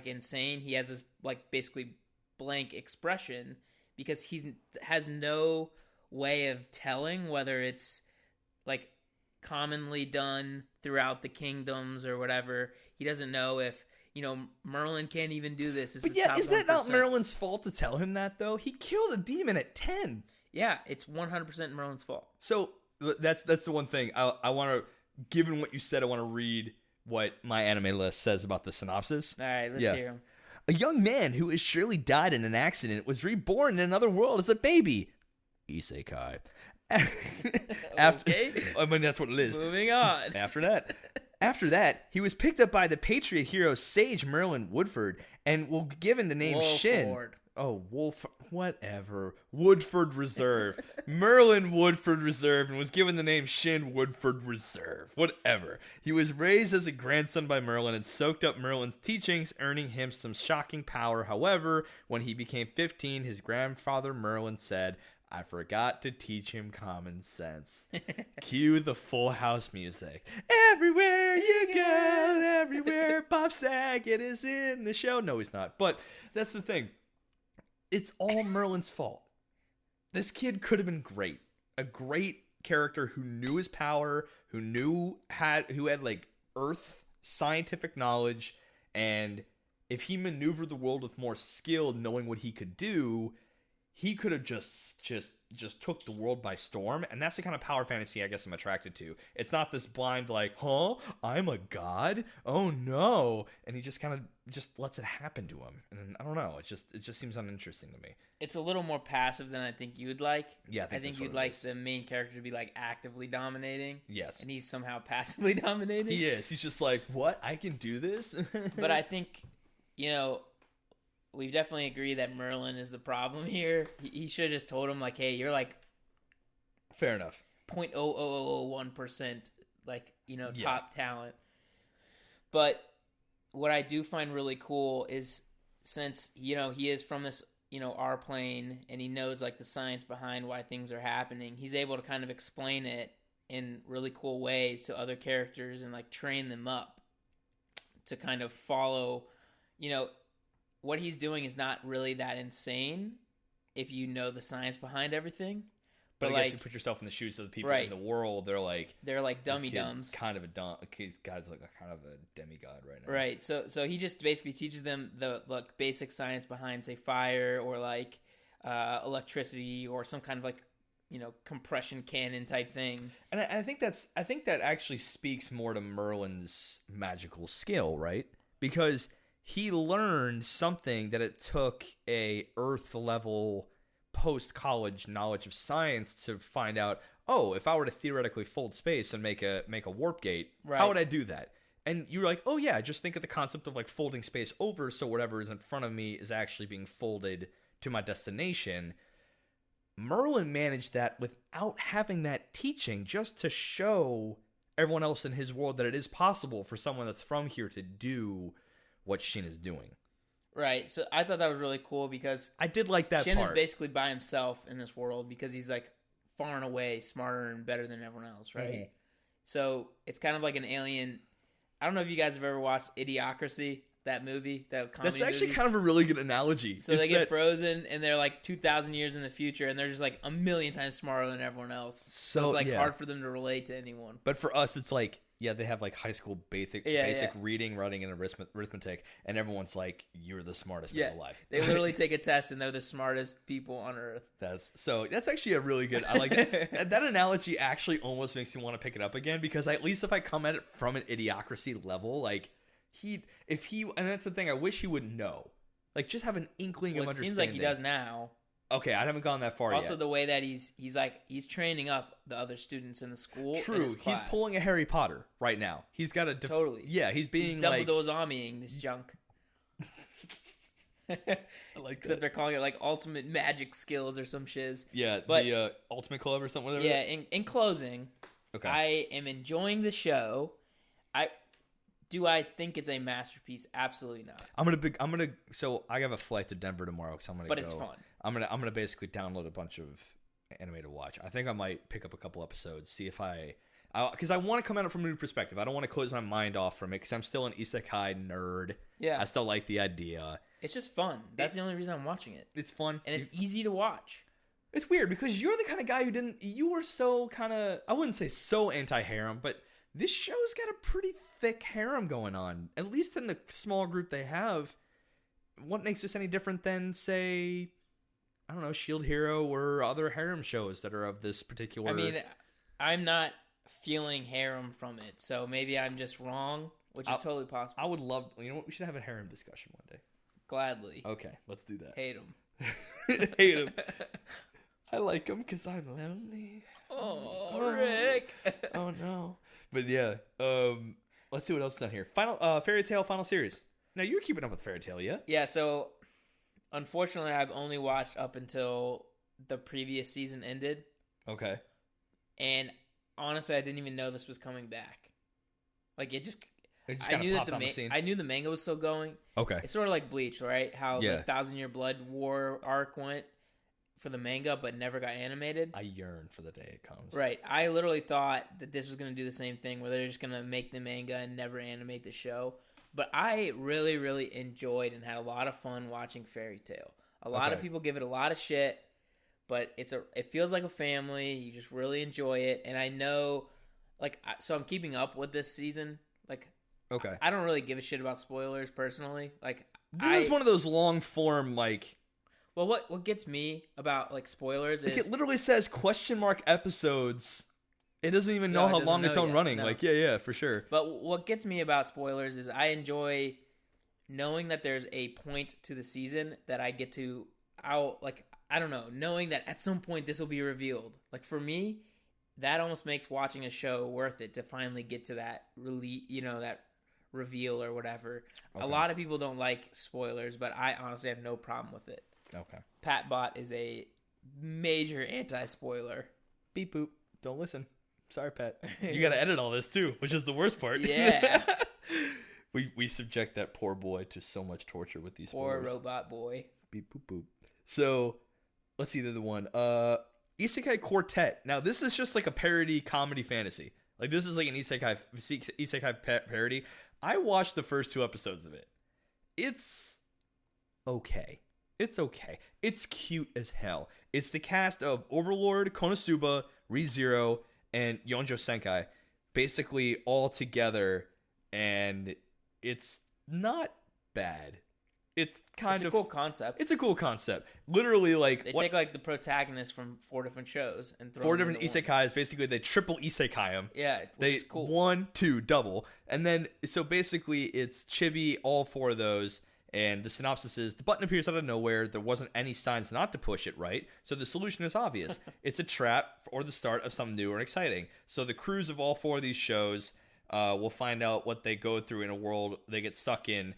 Speaker 2: insane, he has this like basically blank expression because he has no way of telling whether it's like commonly done throughout the kingdoms or whatever. He doesn't know if, Merlin can't even do this.
Speaker 1: But yeah, is that not Merlin's fault to tell him that, though? He killed a demon at 10.
Speaker 2: Yeah, it's 100% Merlin's fault.
Speaker 1: So that's the one thing. I want to, given what you said, I want to read what my anime list says about the synopsis.
Speaker 2: All right, let's hear him.
Speaker 1: A young man who has surely died in an accident was reborn in another world as a baby. Isekai.
Speaker 2: Okay.
Speaker 1: I mean, that's what it is.
Speaker 2: Moving on.
Speaker 1: After that, he was picked up by the patriot hero Sage Merlin Woodford and will be given the name Shin. Oh, whatever. Woodford Reserve. Merlin Woodford Reserve, and was given the name Shin Woodford Reserve. Whatever. He was raised as a grandson by Merlin and soaked up Merlin's teachings, earning him some shocking power. However, when he became 15, his grandfather Merlin said, "I forgot to teach him common sense." Cue the Full House music. Everywhere you go, everywhere Bob Saget is in the show. No, he's not. But that's the thing. It's all Merlin's fault. This kid could have been great. A great character who knew his power, who had like Earth scientific knowledge, and if he maneuvered the world with more skill, knowing what he could do, he could have just took the world by storm. And that's the kind of power fantasy I guess I'm attracted to. It's not this blind like, I'm a god? Oh no. And he just kind of just lets it happen to him. And I don't know, it just seems uninteresting to me.
Speaker 2: It's a little more passive than I think you'd like.
Speaker 1: Yeah,
Speaker 2: I think you'd like the main character to be like actively dominating.
Speaker 1: Yes.
Speaker 2: And he's somehow passively dominating.
Speaker 1: He is. He's just like, what? I can do this?
Speaker 2: But I think, we definitely agree that Merlin is the problem here. He should have just told him, like, hey, you're like...
Speaker 1: Fair enough.
Speaker 2: 0.0001%, like, top talent. But what I do find really cool is since, he is from this, our plane, and he knows, like, the science behind why things are happening, he's able to kind of explain it in really cool ways to other characters and, like, train them up to kind of follow, what he's doing is not really that insane if you know the science behind everything.
Speaker 1: But I guess you put yourself in the shoes of the people in the world. They're like
Speaker 2: dummy-dums.
Speaker 1: Kind of a dumb. This guy's like a kind of a demigod right now.
Speaker 2: Right. So he just basically teaches them the basic science behind, say, fire or like electricity or some kind of like compression cannon type thing.
Speaker 1: And I think that actually speaks more to Merlin's magical skill, right? Because he learned something that it took a Earth level post-college knowledge of science to find out, oh, if I were to theoretically fold space and make a warp gate, how would I do that? And you're like, oh yeah, just think of the concept of like folding space over so whatever is in front of me is actually being folded to my destination. Merlin managed that without having that teaching, just to show everyone else in his world that it is possible for someone that's from here to do what Shin is doing.
Speaker 2: Right. So I thought that was really cool because
Speaker 1: I did like that
Speaker 2: Shin
Speaker 1: part.
Speaker 2: is basically by himself in this world because he's like far and away smarter and better than everyone else, right? Mm-hmm. So it's kind of like an alien. I don't know if you guys have ever watched Idiocracy, that movie, that comedy
Speaker 1: That's actually
Speaker 2: movie.
Speaker 1: kind of a really good analogy.
Speaker 2: So they get frozen, and they're like 2,000 years in the future, and they're just like a million times smarter than everyone else. So it's like hard for them to relate to anyone.
Speaker 1: But for us, it's like, yeah, they have like high school basic reading, writing, and arithmetic, and everyone's like, you're the smartest man alive.
Speaker 2: They literally take a test, and they're the smartest people on Earth.
Speaker 1: That's actually a really good. I like that. That analogy actually almost makes me want to pick it up again, because at least if I come at it from an Idiocracy level, like and that's the thing, I wish he would know, like just have an inkling of understanding.
Speaker 2: It seems like he does now.
Speaker 1: Okay, I haven't gone that far yet.
Speaker 2: Also, the way that he's training up the other students in the school.
Speaker 1: True, he's pulling a Harry Potter right now. He's got a
Speaker 2: totally.
Speaker 1: Yeah, he's
Speaker 2: Dumbledore's armying this junk. I like Except they're calling it like ultimate magic skills or some shiz.
Speaker 1: Yeah, but the Ultimate Club or something. Whatever.
Speaker 2: Yeah. In closing, okay, I am enjoying the show. Do I think it's a masterpiece? Absolutely not.
Speaker 1: So I have a flight to Denver tomorrow, so I'm gonna.
Speaker 2: But it's fun.
Speaker 1: I'm gonna basically download a bunch of anime to watch. I think I might pick up a couple episodes, see if because I want to come at it from a new perspective. I don't want to close my mind off from it because I'm still an isekai nerd. Yeah, I still like the idea.
Speaker 2: It's just fun. That's the only reason I'm watching it.
Speaker 1: It's fun
Speaker 2: and it's easy to watch.
Speaker 1: It's weird because you're the kind of guy you were so kind of, I wouldn't say so anti-harem, but this show's got a pretty thick harem going on, at least in the small group they have. What makes this any different than, say, I don't know, Shield Hero or other harem shows that are of this particular...
Speaker 2: I mean, I'm not feeling harem from it, so maybe I'm just wrong, which is totally possible.
Speaker 1: I would love... You know what? We should have a harem discussion one day.
Speaker 2: Gladly.
Speaker 1: Okay, let's do that.
Speaker 2: Hate him.
Speaker 1: Hate him. I like him because I'm lonely.
Speaker 2: Oh, Rick.
Speaker 1: Oh, no. But yeah, let's see what else is down here. Fairy Tail final series. Now you're keeping up with Fairy Tail, yeah?
Speaker 2: Yeah. So, unfortunately, I've only watched up until the previous season ended.
Speaker 1: Okay.
Speaker 2: And honestly, I didn't even know this was coming back. Like it just
Speaker 1: I knew that
Speaker 2: I knew the manga was still going.
Speaker 1: Okay.
Speaker 2: It's sort of like Bleach, right? How the 1,000 Year Blood War arc went for the manga, but never got animated.
Speaker 1: I yearn for the day it comes.
Speaker 2: Right. I literally thought that this was going to do the same thing, where they're just going to make the manga and never animate the show. But I really, really enjoyed and had a lot of fun watching Fairy Tail. A lot of people give it a lot of shit, but it feels like a family. You just really enjoy it, and I know, so I'm keeping up with this season.
Speaker 1: Okay.
Speaker 2: I don't really give a shit about spoilers personally.
Speaker 1: This is one of those long form
Speaker 2: Well, what gets me about spoilers is
Speaker 1: it literally says episodes. It doesn't even know how long it's on running. No. Yeah, for sure.
Speaker 2: But what gets me about spoilers is I enjoy knowing that there's a point to the season that I get to I don't know, knowing that at some point this will be revealed. For me, that almost makes watching a show worth it to finally get to that that reveal or whatever. Okay. A lot of people don't like spoilers, but I honestly have no problem with it.
Speaker 1: Okay.
Speaker 2: Pat Bot is a major anti-spoiler.
Speaker 1: Beep boop. Don't listen. Sorry, Pat. You got to edit all this too, which is the worst part.
Speaker 2: Yeah.
Speaker 1: we subject that poor boy to so much torture with these spoilers.
Speaker 2: Poor robot boy.
Speaker 1: Beep boop boop. So, let's see the other one. Isekai Quartet. Now, this is just like a parody comedy fantasy. This is like an isekai parody. I watched the first 2 episodes of it. It's okay. It's okay. It's cute as hell. It's the cast of Overlord, Konosuba, ReZero, and Yonjo Senkai, basically all together, and it's not bad. It's a
Speaker 2: cool concept.
Speaker 1: It's a cool concept. Literally,
Speaker 2: they take the protagonist from 4 different shows and throw
Speaker 1: 4 different isekais. Basically, they triple isekai them.
Speaker 2: Yeah, which is cool.
Speaker 1: 1, 2, double, and then so basically it's chibi all 4 of those, And the synopsis is, the button appears out of nowhere. There wasn't any signs not to push it right, so the solution is obvious. It's a trap or the start of something new and exciting. So the crews of all 4 of these shows will find out what they go through in a world they get stuck in.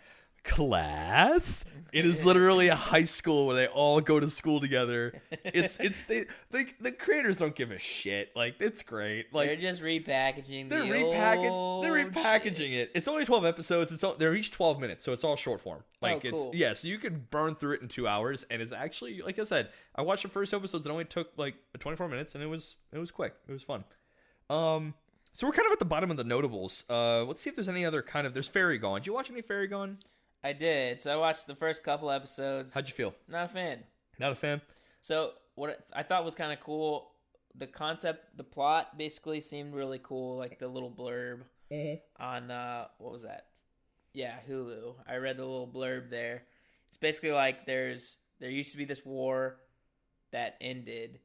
Speaker 1: Class? It is literally a high school where they all go to school together. The creators don't give a shit. Like, it's great. Like,
Speaker 2: they're just repackaging.
Speaker 1: They're repackaging it. It's only 12 episodes. They're each 12 minutes, so it's all short form. Like,
Speaker 2: cool.
Speaker 1: so you can burn through it in 2 hours, and it's actually, like I said, I watched the first episodes. It only took like 24 minutes, and it was quick. It was fun. So we're kind of at the bottom of the notables. Let's see if there's any other kind of. There's Fairy Gone. Did you watch any Fairy Gone?
Speaker 2: I did. So I watched the first couple episodes.
Speaker 1: How'd you feel?
Speaker 2: Not a fan.
Speaker 1: Not a fan?
Speaker 2: So what I thought was kind of cool, the concept, the plot basically seemed really cool, like the little blurb on, what was that? Yeah, Hulu. I read the little blurb there. It's basically like there used to be this war that ended,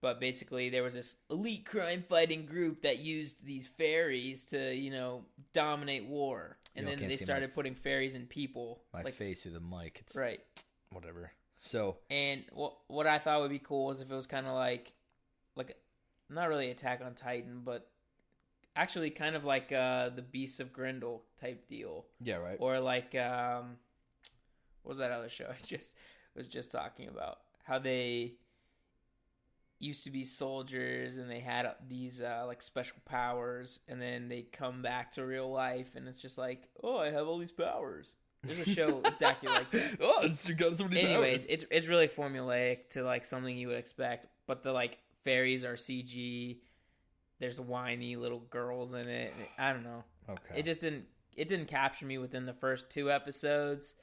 Speaker 2: but basically there was this elite crime fighting group that used these fairies to, dominate war. And then they started putting fairies in people.
Speaker 1: My face through the mic. It's
Speaker 2: right.
Speaker 1: Whatever. So.
Speaker 2: And what I thought would be cool is if it was kind of like not really Attack on Titan, but actually kind of like the Beasts of Grendel type deal.
Speaker 1: Yeah, right.
Speaker 2: Or like, what was that other show I was just talking about? How they used to be soldiers and they had these like special powers, and then they come back to real life and it's just like, oh, I have all these powers. There's a show exactly like that.
Speaker 1: Oh, you got so many
Speaker 2: Anyways,
Speaker 1: powers.
Speaker 2: it's really formulaic to like something you would expect, but the like fairies are CG. There's whiny little girls in it. I don't know.
Speaker 1: Okay.
Speaker 2: It didn't capture me within the first 2 episodes.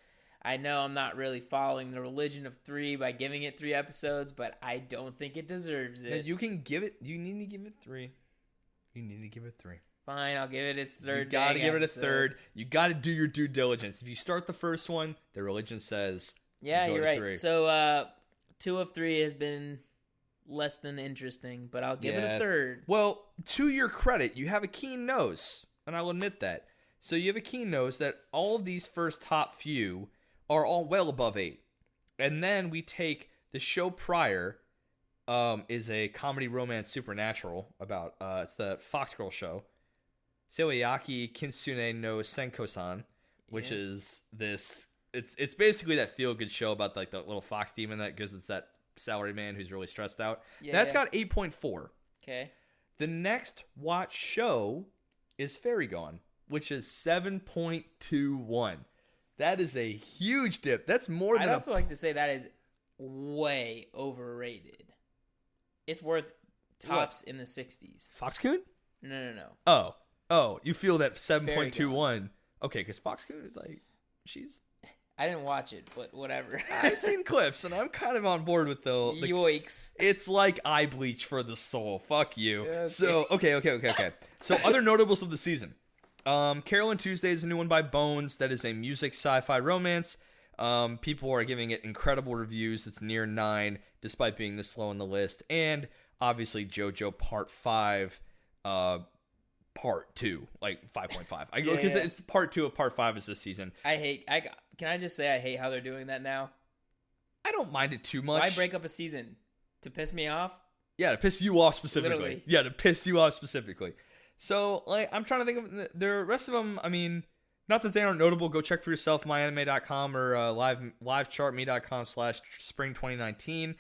Speaker 2: I know I'm not really following the religion of 3 by giving it 3 episodes, but I don't think it deserves it.
Speaker 1: You can give it. You need to give it 3. You need to give it 3.
Speaker 2: Fine, I'll give it its third.
Speaker 1: You gotta give it a third. You gotta do your due diligence. If you start the first one, the religion says.
Speaker 2: Yeah, you're right.
Speaker 1: 3.
Speaker 2: So 2 of 3 has been less than interesting, but I'll give it a third.
Speaker 1: Well, to your credit, you have a keen nose, and I'll admit that. So you have a keen nose that all of these first top few are all well above 8. And then we take the show prior, is a comedy romance supernatural about, it's the Fox Girl show, Seiwayaki Kitsune no Senko-san, which is this, it's basically that feel-good show about like the little fox demon that gives us that salary man who's really stressed out. That's got 8.4.
Speaker 2: Okay.
Speaker 1: The next watch show is Fairy Gone, which is 7.21. That is a huge dip. That's more than
Speaker 2: I'd also like to say that is way overrated. It's worth tops in the 60s.
Speaker 1: Fox-kun?
Speaker 2: No.
Speaker 1: Oh, you feel that 7.21. Okay, because Fox-kun, like, she's...
Speaker 2: I didn't watch it, but whatever.
Speaker 1: I've seen clips, and I'm kind of on board with the
Speaker 2: Yoicks.
Speaker 1: It's like eye bleach for the soul. Fuck you.
Speaker 2: Okay.
Speaker 1: So, okay. So, other notables of the season. Carol and Tuesday is a new one by Bones that is a music sci-fi romance. People are giving it incredible reviews. It's near 9, despite being this low on the list. And obviously JoJo Part 5, Part 2, like 5.5. Because it's Part 2 of Part 5 is this season.
Speaker 2: Can I just say I hate how they're doing that now?
Speaker 1: I don't mind it too much.
Speaker 2: Why break up a season? To piss me off?
Speaker 1: Yeah, to piss you off specifically.
Speaker 2: Literally.
Speaker 1: Yeah, to piss you off specifically. So, like, I'm trying to think of the rest of them. I mean, not that they aren't notable. Go check for yourself, myanime.com or livechartme.com/spring2019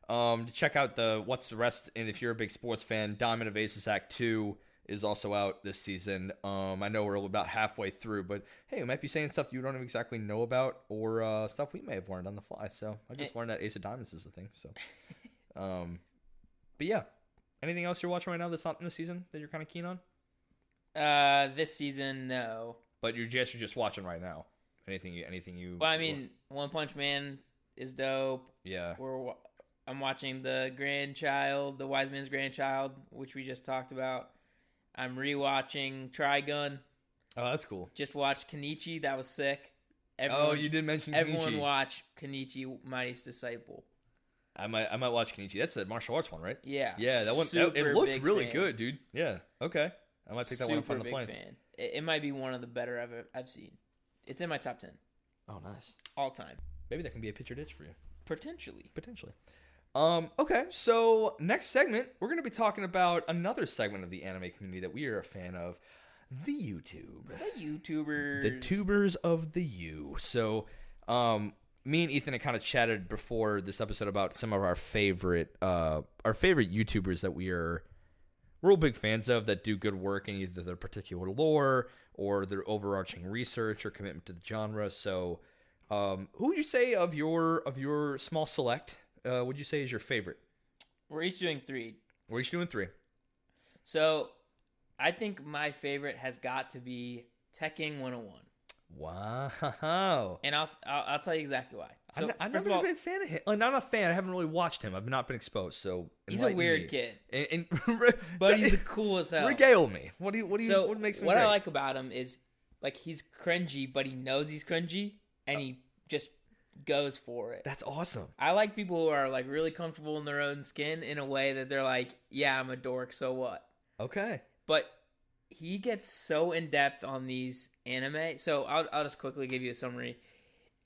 Speaker 1: to check out what's the rest. And if you're a big sports fan, Diamond of Aces Act 2 is also out this season. I know we're about halfway through, but hey, we might be saying stuff that you don't exactly know about or stuff we may have learned on the fly. So I just learned that Ace of Diamonds is the thing. So, but yeah. Anything else you're watching right now that's not in the season that you're kind of keen on?
Speaker 2: This season, no.
Speaker 1: But you're just watching right now. Anything you?
Speaker 2: Well, I mean, One Punch Man is dope.
Speaker 1: Yeah.
Speaker 2: I'm watching The Wise Man's Grandchild, which we just talked about. I'm rewatching Trigun.
Speaker 1: Oh, that's cool.
Speaker 2: Just watched Kenichi. That was sick.
Speaker 1: You did mention Kenichi.
Speaker 2: Everyone watch Kenichi, Mightiest Disciple.
Speaker 1: I might watch Kenichi. That's the martial arts one, right?
Speaker 2: Yeah.
Speaker 1: Yeah, that one. It looked really good, dude. Yeah. Okay. I might pick that one up on the plane.
Speaker 2: Fan. It might be one of the better I've seen. It's in my top 10.
Speaker 1: Oh, nice.
Speaker 2: All time.
Speaker 1: Maybe that can be a picture ditch for you.
Speaker 2: Potentially.
Speaker 1: Okay, so next segment, we're going to be talking about another segment of the anime community that we are a fan of, the YouTube.
Speaker 2: The YouTubers.
Speaker 1: The tubers of the U. So, me and Ethan had kind of chatted before this episode about some of our favorite YouTubers that we're real big fans of that do good work in either their particular lore or their overarching research or commitment to the genre. So, who would you say of your small select would you say is your favorite?
Speaker 2: We're each doing 3.
Speaker 1: We're each doing 3.
Speaker 2: So, I think my favorite has got to be Tekken 101.
Speaker 1: Wow.
Speaker 2: And I'll tell you exactly why. So,
Speaker 1: I've never been a big fan of him. Not a fan. I haven't really watched him. I've not been exposed. So
Speaker 2: he's a weird kid,
Speaker 1: and
Speaker 2: but he's cool as hell.
Speaker 1: Regale me. What makes him?
Speaker 2: What
Speaker 1: great?
Speaker 2: I like about him is like he's cringy, but he knows he's cringy, and he just goes for it.
Speaker 1: That's awesome.
Speaker 2: I like people who are like really comfortable in their own skin in a way that they're like, yeah, I'm a dork, so what?
Speaker 1: Okay.
Speaker 2: But he gets so in depth on these anime. So I'll just quickly give you a summary.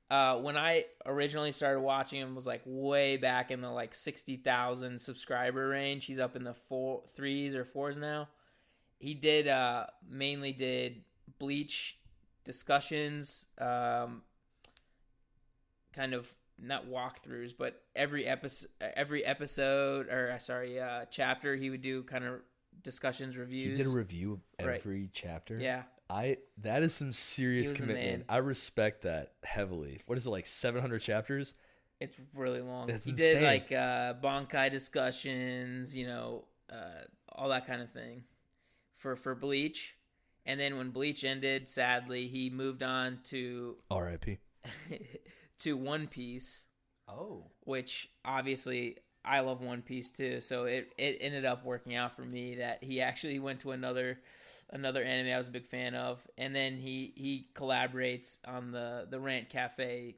Speaker 2: When I originally started watching him, was like way back in the like 60,000 subscriber range. He's up in the 3s or 4s now. He mainly did Bleach discussions, kind of not walkthroughs, but every episode chapter he would do kind of discussions, reviews.
Speaker 1: He did a review of every chapter.
Speaker 2: Yeah.
Speaker 1: That is some serious commitment. I respect that heavily. What is it, like 700 chapters?
Speaker 2: It's really long.
Speaker 1: That's
Speaker 2: he
Speaker 1: insane.
Speaker 2: did like Bankai discussions, all that kind of thing for Bleach. And then when Bleach ended, sadly, he moved on to
Speaker 1: R.I.P.
Speaker 2: to One Piece.
Speaker 1: Oh.
Speaker 2: Which obviously I love One Piece too, so it ended up working out for me that he actually went to another anime I was a big fan of, and then he collaborates on the Rant Cafe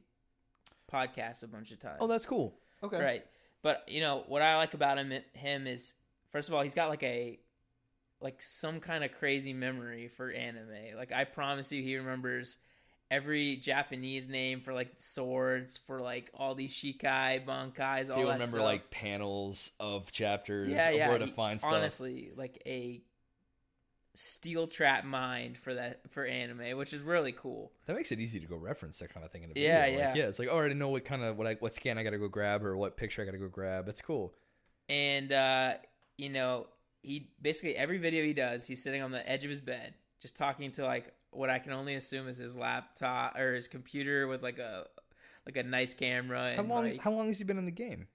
Speaker 2: podcast a bunch of times.
Speaker 1: Oh, that's cool. Okay.
Speaker 2: Right. But what I like about him is, first of all, he's got like some kind of crazy memory for anime. Like I promise you he remembers every Japanese name for like swords, for like all these shikai, bankais, all
Speaker 1: He'll
Speaker 2: that
Speaker 1: remember
Speaker 2: stuff.
Speaker 1: like panels of chapters,
Speaker 2: yeah,
Speaker 1: where to find stuff.
Speaker 2: Honestly, like a steel trap mind for anime, which is really cool.
Speaker 1: That makes it easy to go reference that kind of thing in a video.
Speaker 2: Yeah.
Speaker 1: It's like, I already know what scan I got to go grab or what picture I got to go grab. That's cool.
Speaker 2: And he basically every video he does, he's sitting on the edge of his bed, just talking to like what I can only assume is his laptop or his computer with like a nice camera. And
Speaker 1: how long has he been in the game?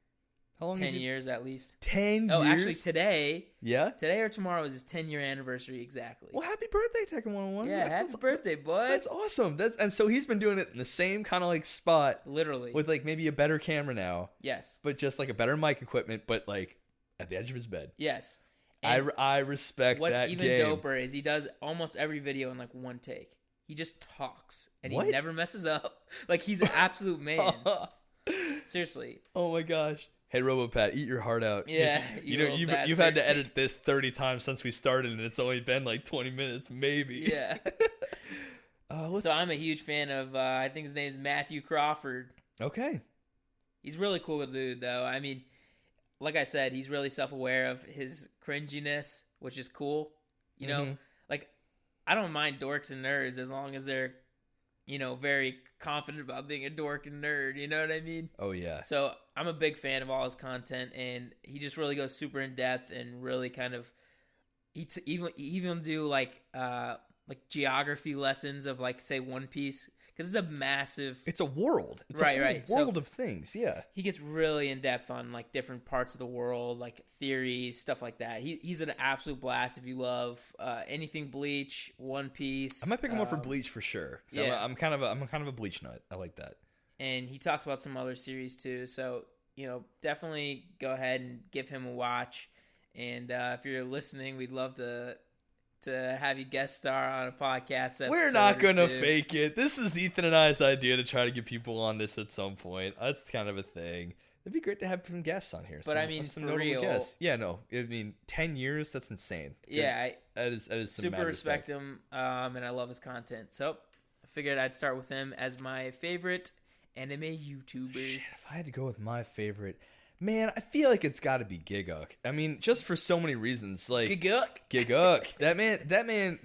Speaker 1: How long?
Speaker 2: 10 years at least.
Speaker 1: 10 years?
Speaker 2: Oh, actually today.
Speaker 1: Yeah?
Speaker 2: Today or tomorrow is his 10-year anniversary exactly.
Speaker 1: Well, happy birthday, Tekken 101.
Speaker 2: Yeah, happy birthday, bud.
Speaker 1: That's awesome. And so he's been doing it in the same kind of like spot.
Speaker 2: Literally.
Speaker 1: With like maybe a better camera now.
Speaker 2: Yes.
Speaker 1: But just like a better mic equipment, but like at the edge of his bed.
Speaker 2: Yes.
Speaker 1: I respect that.
Speaker 2: What's even doper is he does almost every video in like one take. He just talks and he never messes up. Like he's an absolute man. Seriously.
Speaker 1: Oh my gosh. Hey RoboPat, eat your heart out.
Speaker 2: Yeah.
Speaker 1: You've had to edit this 30 times since we started, and it's only been like 20 minutes, maybe.
Speaker 2: Yeah. So I'm a huge fan of. I think his name is Matthew Crawford.
Speaker 1: Okay.
Speaker 2: He's really cool dude, though. I mean, like I said, he's really self-aware of his cringiness, which is cool. Like I don't mind dorks and nerds as long as they're, very confident about being a dork and nerd. You know what I mean?
Speaker 1: Oh yeah.
Speaker 2: So I'm a big fan of all his content, and he just really goes super in depth and really kind of. He even do like geography lessons of like say One Piece. Because it's a massive...
Speaker 1: It's a world. It's
Speaker 2: right.
Speaker 1: a world of things, yeah.
Speaker 2: He gets really in-depth on, like, different parts of the world, like theories, stuff like that. He's an absolute blast if you love anything Bleach, One Piece.
Speaker 1: I might pick him up for Bleach for sure. So yeah. I'm kind of a Bleach nut. I like that.
Speaker 2: And he talks about some other series, too. So, definitely go ahead and give him a watch. And if you're listening, we'd love to have you guest star on a podcast episode.
Speaker 1: We're not going to fake it. This is Ethan and I's idea to try to get people on this at some point. That's kind of a thing. It'd be great to have some guests on here.
Speaker 2: But I mean, for real.
Speaker 1: Guests. Yeah, no. I mean, 10 years, that's insane.
Speaker 2: Yeah.
Speaker 1: That is
Speaker 2: super respect him, and I love his content. So, figured I'd start with him as my favorite anime YouTuber.
Speaker 1: Shit, if I had to go with my favorite, man, I feel like it's got to be Giguk. I mean, just for so many reasons. Like Giguk. That man.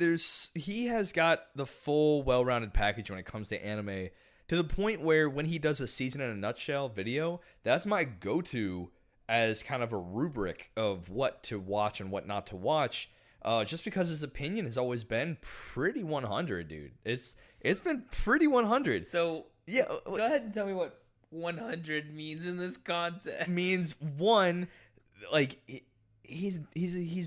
Speaker 1: He has got the full, well-rounded package when it comes to anime. To the point where when he does a season in a nutshell video, that's my go-to as kind of a rubric of what to watch and what not to watch. Just because his opinion has always been pretty 100, dude. It's been pretty 100.
Speaker 2: So
Speaker 1: yeah,
Speaker 2: go ahead and tell me what 100 means in this context.
Speaker 1: Means one, like he's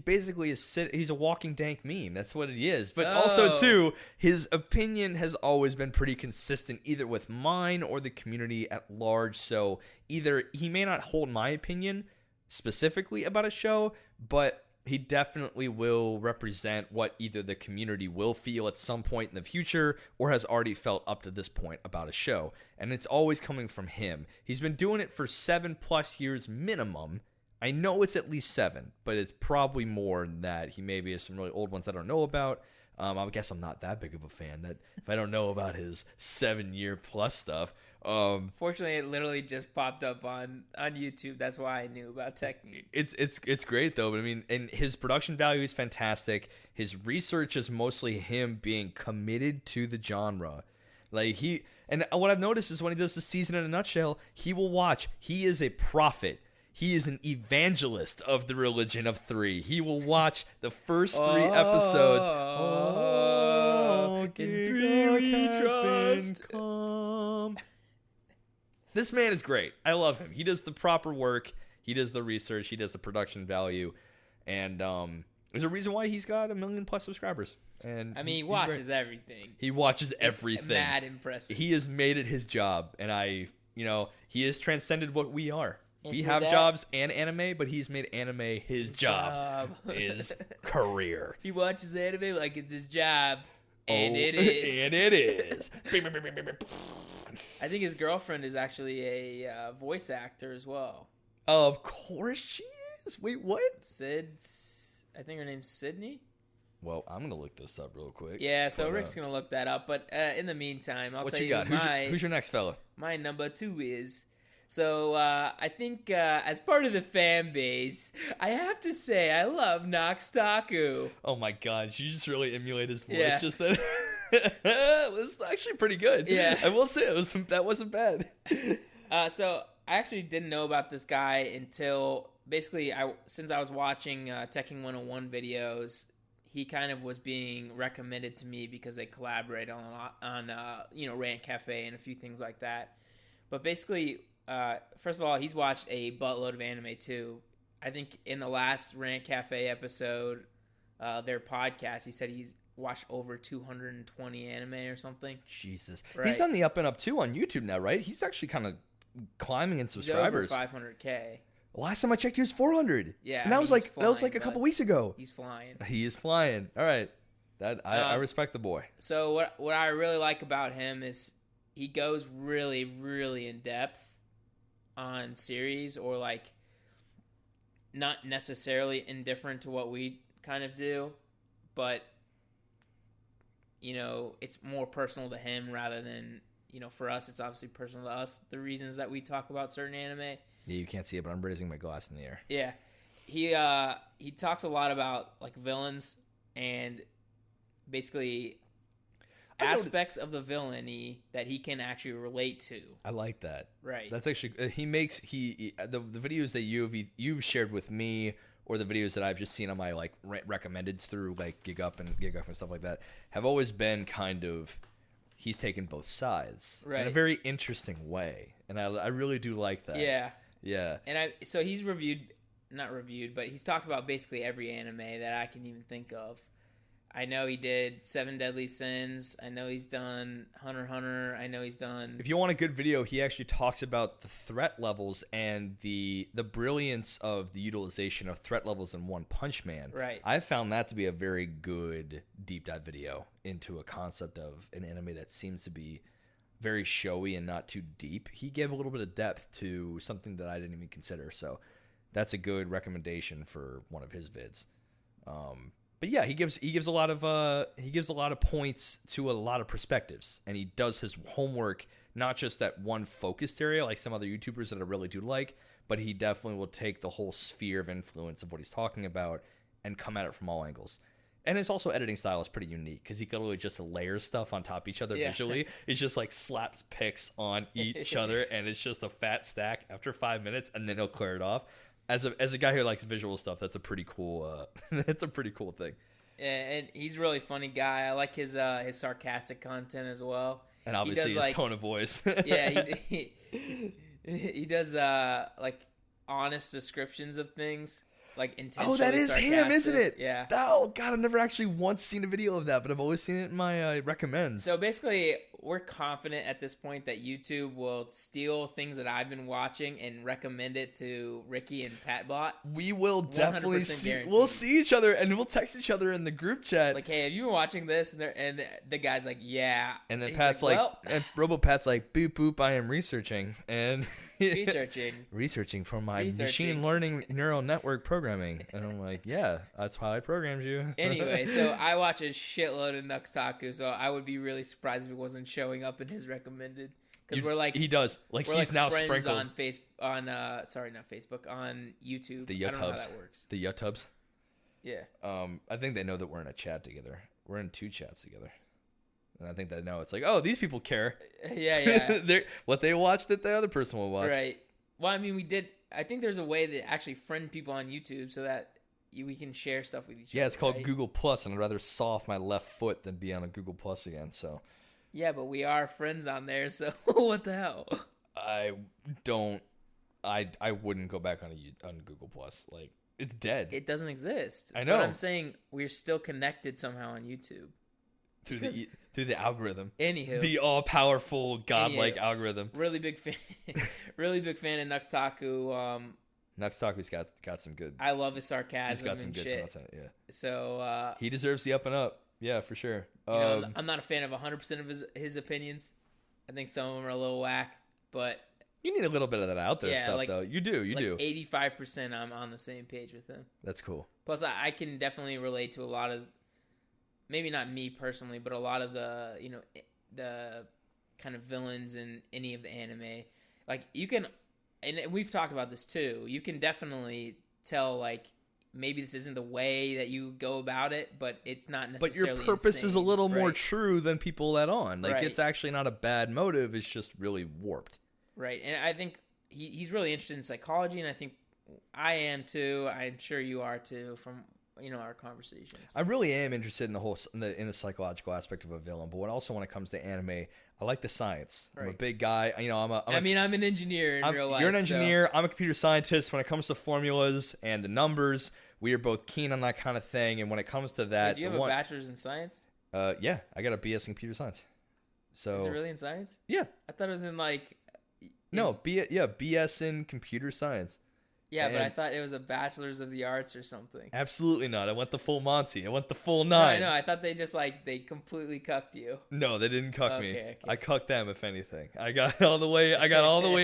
Speaker 1: basically he's a walking dank meme. That's what it is. But also two, his opinion has always been pretty consistent, either with mine or the community at large. So either he may not hold my opinion specifically about a show, but he definitely will represent what either the community will feel at some point in the future or has already felt up to this point about a show. And it's always coming from him. He's been doing it for 7+ years minimum. I know it's at least 7, but it's probably more than that. He maybe has some really old ones I don't know about. I guess I'm not that big of a fan that if I don't know about his 7-year+ stuff.
Speaker 2: Fortunately, it literally just popped up on YouTube. That's why I knew about Technique.
Speaker 1: It's great though. But I mean, and his production value is fantastic. His research is mostly him being committed to the genre. Like and what I've noticed is when he does the season in a nutshell, he will watch. He is a prophet. He is an evangelist of the religion of 3. He will watch the first 3 episodes. In 3 we trust. This man is great. I love him. He does the proper work. He does the research. He does the production value. And there's a reason why he's got 1 million+ subscribers. And
Speaker 2: I mean, he watches everything.
Speaker 1: He watches everything.
Speaker 2: It's mad impressive.
Speaker 1: He has made it his job. And he has transcended what we are.
Speaker 2: And
Speaker 1: we have jobs and anime, but he's made anime his job. His career.
Speaker 2: He watches anime like it's his job. And it is.
Speaker 1: And it is.
Speaker 2: I think his girlfriend is actually a voice actor as well.
Speaker 1: Of course she is. Wait, what?
Speaker 2: I think her name's Sydney.
Speaker 1: Well, I'm going to look this up real quick.
Speaker 2: Yeah, so Rick's going to look that up. But in the meantime, I'll tell you
Speaker 1: got? Who's your next fella?
Speaker 2: My number 2 is... So I think as part of the fan base, I have to say I love Noxtaku.
Speaker 1: Oh my god, you just really emulate his voice.
Speaker 2: Yeah.
Speaker 1: Just that. It's actually pretty good.
Speaker 2: Yeah,
Speaker 1: I will say that wasn't bad.
Speaker 2: So I actually didn't know about this guy until basically since I was watching Tekken 101 videos. He kind of was being recommended to me because they collaborate on Rant Cafe and a few things like that. But basically. First of all, he's watched a buttload of anime too. I think in the last Rant Cafe episode, their podcast, he said he's watched over 220 anime or something.
Speaker 1: Jesus.
Speaker 2: Right.
Speaker 1: He's on the up and up too on YouTube now, right? He's actually kind of climbing in subscribers.
Speaker 2: He's over 500K.
Speaker 1: Last time I checked, he was 400.
Speaker 2: Yeah.
Speaker 1: And that was like a couple weeks ago.
Speaker 2: He's flying.
Speaker 1: He is flying. All right. I respect the boy.
Speaker 2: So what I really like about him is he goes really, really in depth on series, or like not necessarily indifferent to what we kind of do, but it's more personal to him rather than for us. It's obviously personal to us, the reasons that we talk about certain anime.
Speaker 1: Yeah, you can't see it, but I'm raising my glass in the air.
Speaker 2: Yeah, he talks a lot about like villains and basically aspects of the villainy that he can actually relate to.
Speaker 1: I like that.
Speaker 2: Right.
Speaker 1: That's actually the videos that you've shared with me, or the videos that I've just seen on my like recommended through like GigUp and stuff like that, have always been kind of he's taken both sides in a very interesting way, and I really do like that.
Speaker 2: Yeah.
Speaker 1: Yeah.
Speaker 2: And so he's not reviewed, but he's talked about basically every anime that I can even think of. I know he did 7 Deadly Sins. I know he's done Hunter x Hunter. I know he's done...
Speaker 1: If you want a good video, he actually talks about the threat levels and the brilliance of the utilization of threat levels in One Punch Man.
Speaker 2: Right.
Speaker 1: I found that to be a very good deep dive video into a concept of an anime that seems to be very showy and not too deep. He gave a little bit of depth to something that I didn't even consider. So that's a good recommendation for one of his vids. But yeah, he gives a lot of points to a lot of perspectives, and he does his homework not just that one focused area like some other YouTubers that I really do like, but he definitely will take the whole sphere of influence of what he's talking about and come at it from all angles. And his also editing style is pretty unique because he can really just layer stuff on top of each other visually. It's just like slaps pics on each other, and it's just a fat stack after 5 minutes, and then he'll clear it off. As a guy who likes visual stuff, that's a pretty cool that's a pretty cool thing.
Speaker 2: Yeah, and he's a really funny guy. I like his sarcastic content as well.
Speaker 1: And obviously his tone of voice.
Speaker 2: Yeah, he does like honest descriptions of things. Like intentionally
Speaker 1: that is
Speaker 2: sarcastic.
Speaker 1: him, isn't it?
Speaker 2: Yeah.
Speaker 1: Oh, God, I've never actually once seen a video of that, but I've always seen it in my recommends.
Speaker 2: So basically, we're confident at this point that YouTube will steal things that I've been watching and recommend it to Ricky and Patbot.
Speaker 1: We will definitely see.
Speaker 2: Guaranteed.
Speaker 1: We'll see each other, and we'll text each other in the group chat.
Speaker 2: Like, hey, have you been watching this? And the guy's like, yeah.
Speaker 1: And then Pat's like, and RoboPat's like, boop, boop, I am researching. And researching for my machine learning neural network programming. And I'm like, yeah, that's how I programmed you.
Speaker 2: Anyway, so I watch a shitload of Nuxtaku, so I would be really surprised if it wasn't showing up in his recommended. Because we're like,
Speaker 1: he does. Like, he's like now
Speaker 2: friends
Speaker 1: sprinkled
Speaker 2: on not Facebook, on YouTube.
Speaker 1: The
Speaker 2: I don't know how that works.
Speaker 1: The Yutubs.
Speaker 2: Yeah.
Speaker 1: I think they know that we're in a chat together. We're in 2 chats together. And I think they know it's like, oh, these people care.
Speaker 2: Yeah.
Speaker 1: They're what they watch that the other person will watch.
Speaker 2: Right. Well, I mean, I think there's a way to actually friend people on YouTube so that we can share stuff with each other.
Speaker 1: Yeah, it's called
Speaker 2: right?
Speaker 1: Google Plus, and I'd rather saw off my left foot than be on a Google Plus again. So.
Speaker 2: Yeah, but we are friends on there, so what the hell?
Speaker 1: I wouldn't go back on Google Plus. Like, it's dead.
Speaker 2: It doesn't exist.
Speaker 1: I know.
Speaker 2: But I'm saying we're still connected somehow on YouTube.
Speaker 1: Through the algorithm.
Speaker 2: Anywho,
Speaker 1: the all powerful godlike algorithm.
Speaker 2: Really big fan of Nuxtaku.
Speaker 1: Nuxtaku's got some good.
Speaker 2: I love his sarcasm.
Speaker 1: He's got some good
Speaker 2: shit.
Speaker 1: content. Yeah.
Speaker 2: So
Speaker 1: he deserves the up and up. Yeah, for sure.
Speaker 2: I'm not a fan of 100% of his opinions. I think some of them are a little whack, but
Speaker 1: you need a little bit of that out there stuff, though. You do.
Speaker 2: 85%, I'm on the same page with him.
Speaker 1: That's cool.
Speaker 2: Plus, I can definitely relate to a lot of, maybe not me personally, but a lot of the the kind of villains in any of the anime. Like, you can, and we've talked about this too. You can definitely tell, like, maybe this isn't the way that you go about it, but it's not necessarily.
Speaker 1: But your purpose
Speaker 2: insane.
Speaker 1: is a little more true than people let on. Like,
Speaker 2: right.
Speaker 1: It's actually not a bad motive. It's just really warped.
Speaker 2: Right, and I think he's really interested in psychology, and I think I am too. I'm sure you are too, from our conversations.
Speaker 1: I really am interested in in the psychological aspect of a villain, but also when it comes to anime, I like the science. Right. I'm a big guy. I'm
Speaker 2: an engineer in real life.
Speaker 1: You're an engineer. So. I'm a computer scientist. When it comes to formulas and the numbers, we are both keen on that kind of thing. And when it comes to that,
Speaker 2: do you have a bachelor's in science?
Speaker 1: Yeah, I got a BS in computer science. So
Speaker 2: is it really in science?
Speaker 1: Yeah,
Speaker 2: I thought it was in
Speaker 1: BS in computer science.
Speaker 2: Yeah, but I thought it was a bachelor's of the arts or something.
Speaker 1: Absolutely not. I went the full Monty. I went the full 9.
Speaker 2: No, I thought they just they completely cucked you.
Speaker 1: No, they didn't cuck me.
Speaker 2: Okay.
Speaker 1: I cucked them, if anything. I got all the way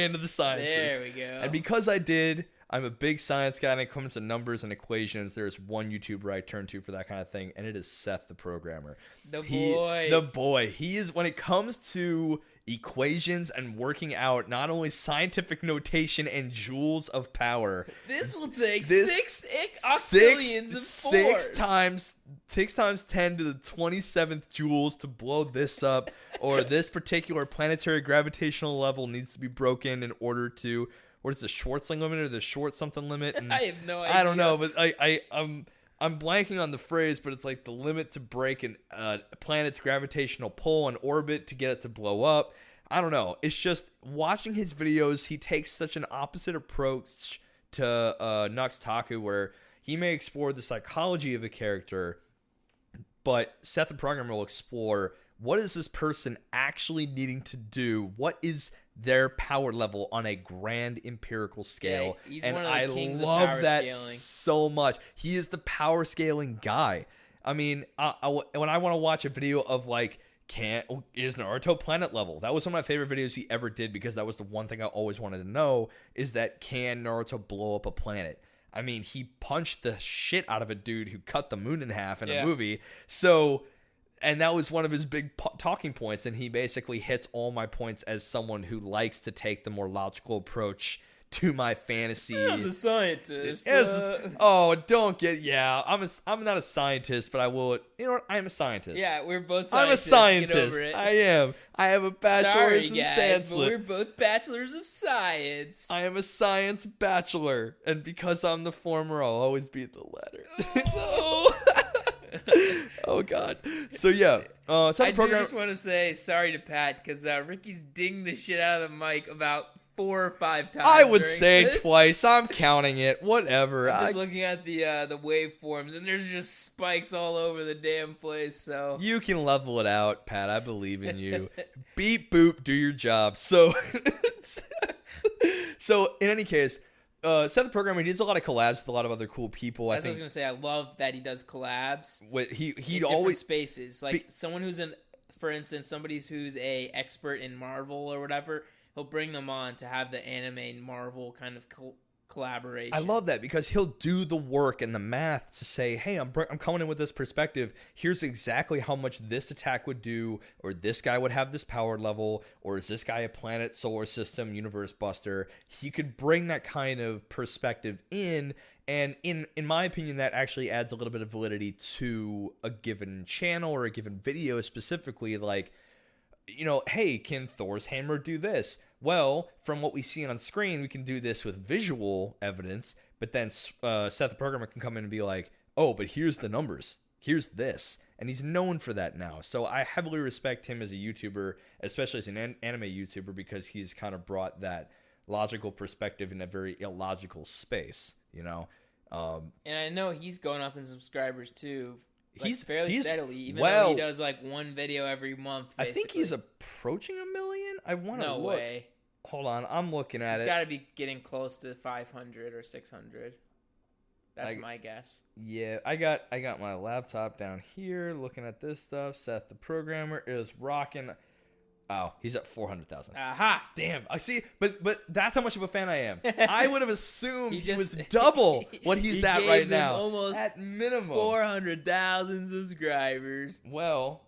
Speaker 1: into the sciences.
Speaker 2: There we go.
Speaker 1: And because I did, I'm a big science guy, and it comes to numbers and equations. There's one YouTuber I turn to for that kind of thing, and it is Seth the programmer. The boy. He is, when it comes to equations and working out not only scientific notation and joules of power.
Speaker 2: This will take 6 octillions of force.
Speaker 1: 6 times 10 to the 27th joules to blow this up, or this particular planetary gravitational level needs to be broken in order to. What is the Schwarzschild limit or the short something limit? And
Speaker 2: I have no idea.
Speaker 1: I don't know, but I'm blanking on the phrase, but it's like the limit to break a planet's gravitational pull in orbit to get it to blow up. I don't know. It's just watching his videos, he takes such an opposite approach to Nuxtaku, where he may explore the psychology of a character, but Seth the Programmer will explore what is this person actually needing to do? What is their power level on a grand empirical scale?
Speaker 2: Yeah, he's
Speaker 1: and
Speaker 2: one of the
Speaker 1: I
Speaker 2: kings
Speaker 1: love
Speaker 2: of power
Speaker 1: that
Speaker 2: scaling.
Speaker 1: So much. He is the power scaling guy. I mean, when I want to watch a video of is Naruto planet level? That was one of my favorite videos he ever did, because that was the one thing I always wanted to know, is that can Naruto blow up a planet? I mean, he punched the shit out of a dude who cut the moon in half in a movie. So, and that was one of his big talking points, and he basically hits all my points as someone who likes to take the more logical approach to my fantasy.
Speaker 2: As a scientist.
Speaker 1: Don't get. Yeah, I'm not a scientist, but I will. You know what? I'm a scientist.
Speaker 2: Yeah, we're both scientists.
Speaker 1: I'm a scientist.
Speaker 2: Get over it.
Speaker 1: I am. I have a bachelor's in science.
Speaker 2: But we're both bachelors of science.
Speaker 1: I am a science bachelor, and because I'm the former, I'll always be the latter. Oh God. So yeah.
Speaker 2: I just want to say sorry to Pat because Ricky's dinged the shit out of the mic about 4 or 5 times.
Speaker 1: I would say twice. I'm counting it. Whatever.
Speaker 2: I'm just looking at the waveforms, and there's just spikes all over the damn place. So
Speaker 1: you can level it out, Pat. I believe in you. Beep boop. Do your job. So in any case, Seth the Programmer, he does a lot of collabs with a lot of other cool people.
Speaker 2: I was gonna say, I love that he does collabs.
Speaker 1: He'd
Speaker 2: in
Speaker 1: always
Speaker 2: spaces like someone who's for instance, somebody who's a expert in Marvel or whatever. He'll bring them on to have the anime and Marvel kind of collaboration.
Speaker 1: I love that because he'll do the work and the math to say, hey, I'm coming in with this perspective. Here's exactly how much this attack would do, or this guy would have this power level, or is this guy a planet, solar system, universe buster? He could bring that kind of perspective in, and in my opinion, that actually adds a little bit of validity to a given channel or a given video specifically, like, you know, hey, can Thor's hammer do this? Well, from what we see on screen, we can do this with visual evidence, but then Seth the Programmer can come in and be like, oh, but here's the numbers. Here's this. And he's known for that now. So I heavily respect him as a YouTuber, especially as an anime YouTuber, because he's kind of brought that logical perspective in a very illogical space, you know?
Speaker 2: And I know he's going up in subscribers, too. Like
Speaker 1: he's
Speaker 2: fairly steadily, even though he does like one video every month. Basically.
Speaker 1: I think he's approaching 1 million. I want to look.
Speaker 2: No way.
Speaker 1: Hold on, I'm looking at it.
Speaker 2: He's got to be getting close to 500 or 600. That's my guess.
Speaker 1: Yeah, I got my laptop down here looking at this stuff. Seth the Programmer is rocking. Oh, he's at 400,000.
Speaker 2: Aha!
Speaker 1: Damn, I see. But that's how much of a fan I am. I would have assumed he was double what he's at right now.
Speaker 2: Almost
Speaker 1: at minimum
Speaker 2: 400,000 subscribers.
Speaker 1: Well,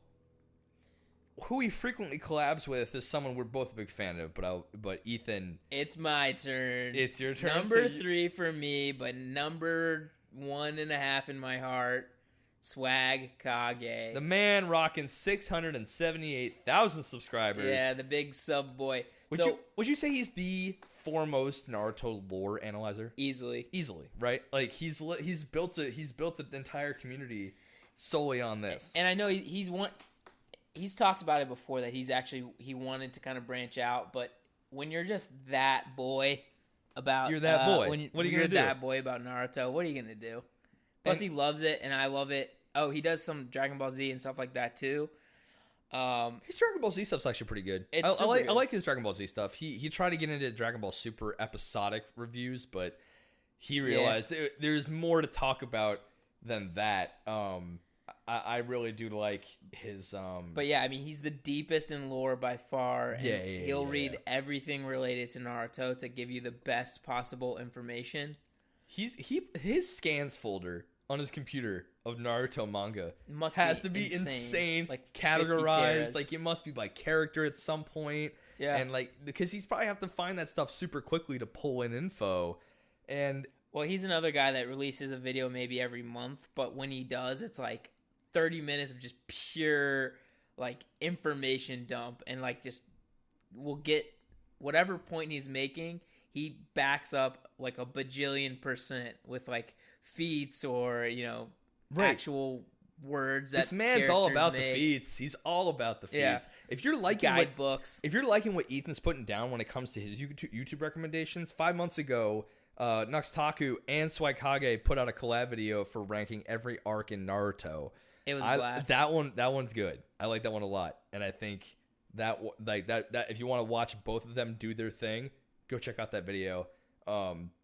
Speaker 1: who he frequently collabs with is someone we're both a big fan of, but Ethan.
Speaker 2: It's my turn.
Speaker 1: It's your turn.
Speaker 2: Number 3 for me, but number 1.5 in my heart. Swag Kage.
Speaker 1: The man rocking 678,000 subscribers.
Speaker 2: Yeah, the big sub boy.
Speaker 1: Would you say he's the foremost Naruto lore analyzer?
Speaker 2: Easily,
Speaker 1: right? Like he's built an entire community solely on this.
Speaker 2: And I know he's talked about it before that he wanted to kind of branch out, but when you're just that boy about
Speaker 1: you're that boy.
Speaker 2: What are you gonna do? That boy about Naruto. What are you gonna do? Plus, he loves it, and I love it. Oh, he does some Dragon Ball Z and stuff like that too.
Speaker 1: His Dragon Ball Z stuff's actually pretty good. I like his Dragon Ball Z stuff. He tried to get into Dragon Ball Super episodic reviews, but he realized there's more to talk about than that. I really do like his.
Speaker 2: But yeah, I mean, he's the deepest in lore by far. And he'll read everything related to Naruto to give you the best possible information.
Speaker 1: His scans folder on his computer of Naruto manga has to be insane. Like categorized, like it must be by character at some point. Yeah, and like because he's probably have to find that stuff super quickly to pull in info. And
Speaker 2: well, he's another guy that releases a video maybe every month, but when he does, it's like 30 minutes of just pure like information dump, and like just we'll get whatever point he's making. He backs up like a bajillion % with like feats or, actual words that
Speaker 1: this man's all about the feats. He's all about the feats. Yeah. If you're liking what Ethan's putting down when it comes to his YouTube recommendations, 5 months ago, Nuxtaku and Swagkage put out a collab video for ranking every arc in Naruto.
Speaker 2: It was a blast.
Speaker 1: That one's good. I like that one a lot, and I think that if you want to watch both of them do their thing, go check out that video.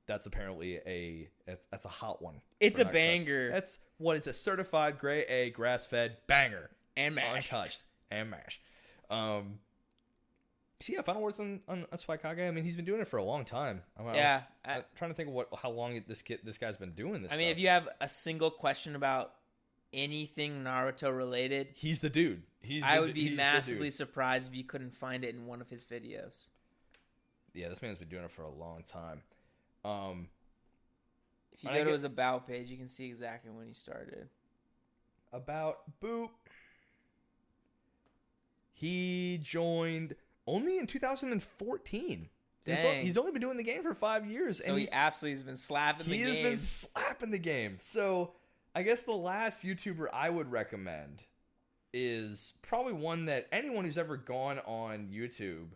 Speaker 1: That's apparently that's a hot one.
Speaker 2: It's a banger.
Speaker 1: That's what is a certified grade A grass-fed banger
Speaker 2: and mash.
Speaker 1: Untouched and mash. So yeah, final words on Swaikage. I mean, he's been doing it for a long time. I'm trying to think of how long this guy's been doing this.
Speaker 2: I mean, if you have a single question about anything Naruto related,
Speaker 1: he's the dude.
Speaker 2: I would be massively surprised if you couldn't find it in one of his videos.
Speaker 1: Yeah, this man's been doing it for a long time.
Speaker 2: If you go to his About page, you can see exactly when he started.
Speaker 1: About boop. He joined only in 2014.
Speaker 2: Dang.
Speaker 1: He's only been doing the game for 5 years.
Speaker 2: So
Speaker 1: and
Speaker 2: he absolutely has been slapping the game.
Speaker 1: He has been slapping the game. So I guess the last YouTuber I would recommend is probably one that anyone who's ever gone on YouTube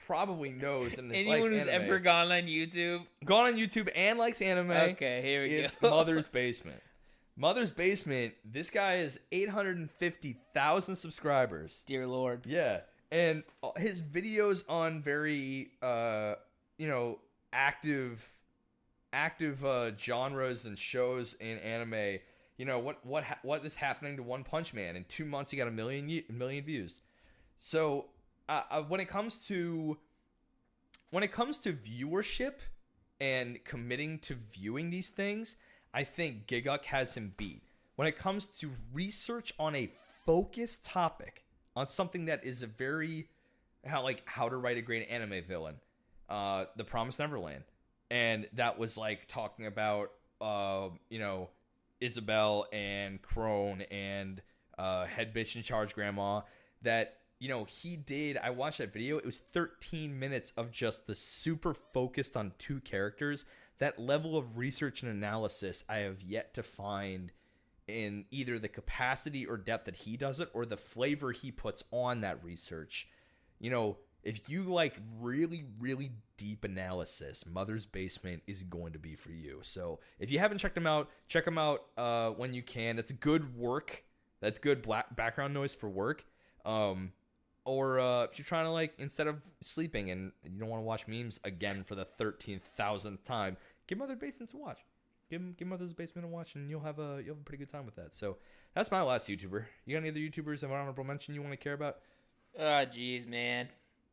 Speaker 1: probably knows. And
Speaker 2: anyone who's ever gone on YouTube
Speaker 1: and likes anime.
Speaker 2: Okay, here we
Speaker 1: it's
Speaker 2: go.
Speaker 1: Mother's Basement. Mother's Basement. This guy has 850,000 subscribers.
Speaker 2: Dear Lord.
Speaker 1: Yeah, and his videos on very active genres and shows in anime. You know what is happening to One Punch Man in 2 months? He got a million views. So when it comes to viewership and committing to viewing these things, I think Giguk has him beat. When it comes to research on a focused topic, on something that is a very how to write a great anime villain, The Promised Neverland, and that was like talking about Isabel and Crone and Head Bitch in Charge Grandma. That he did. I watched that video. It was 13 minutes of just the super focused on 2 characters. That level of research and analysis I have yet to find in either the capacity or depth that he does it or the flavor he puts on that research. If you like really, really deep analysis, Mother's Basement is going to be for you. So if you haven't checked him out, check him out when you can. That's good work. That's good background noise for work. Or if you're trying to instead of sleeping and you don't want to watch memes again for the 13,000th time, give Mother's Basement a watch. Give Mother's Basement a watch, and you'll have a pretty good time with that. So that's my last YouTuber. You got any other YouTubers of honorable mention you want to care about?
Speaker 2: Oh, jeez, man.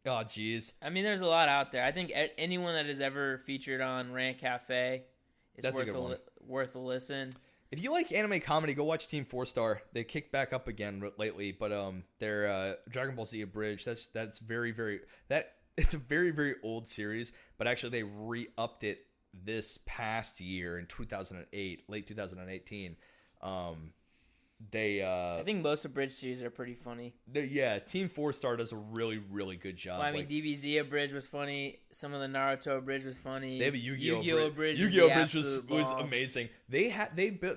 Speaker 1: Oh, jeez.
Speaker 2: I mean, there's a lot out there. I think anyone that has ever featured on Rant Cafe is worth a listen.
Speaker 1: If you like anime comedy, go watch Team 4-Star. They kicked back up again lately, but their Dragon Ball Z Abridged. That's very, very it's a very, very old series, but actually they re-upped it this past year in 2008, late 2018. I
Speaker 2: think most Abridged series are pretty funny.
Speaker 1: Team 4-Star does a really, really good job.
Speaker 2: Well, I mean, DBZ Abridged was funny. Some of the Naruto Abridged was funny.
Speaker 1: They have a Yu-Gi-Oh!
Speaker 2: Abridged.
Speaker 1: Yu-Gi-Oh! Abridged was amazing. They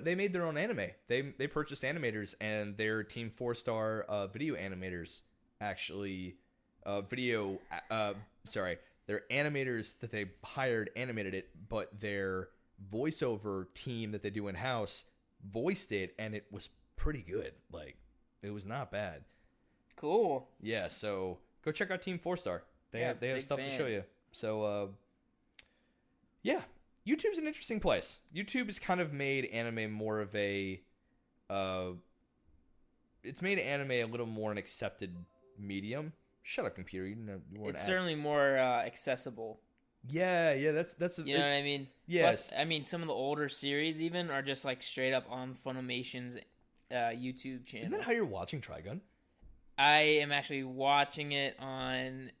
Speaker 1: made their own anime. They purchased animators, and their Team 4-Star video animators actually their animators that they hired animated it, but their voiceover team that they do in-house voiced it, and it was pretty good. It was not bad.
Speaker 2: Cool.
Speaker 1: Yeah, so go check out Team 4-Star. They have stuff to show you. So YouTube's an interesting place. YouTube has kind of made anime more of a it's made anime a little more an accepted medium. Shut up, computer.
Speaker 2: It's certainly more accessible.
Speaker 1: Yeah, that's
Speaker 2: you know what I mean?
Speaker 1: Yes.
Speaker 2: Plus, I mean, some of the older series even are just straight up on Funimation's YouTube channel.
Speaker 1: Isn't that how you're watching Trigun?
Speaker 2: I am actually watching it on,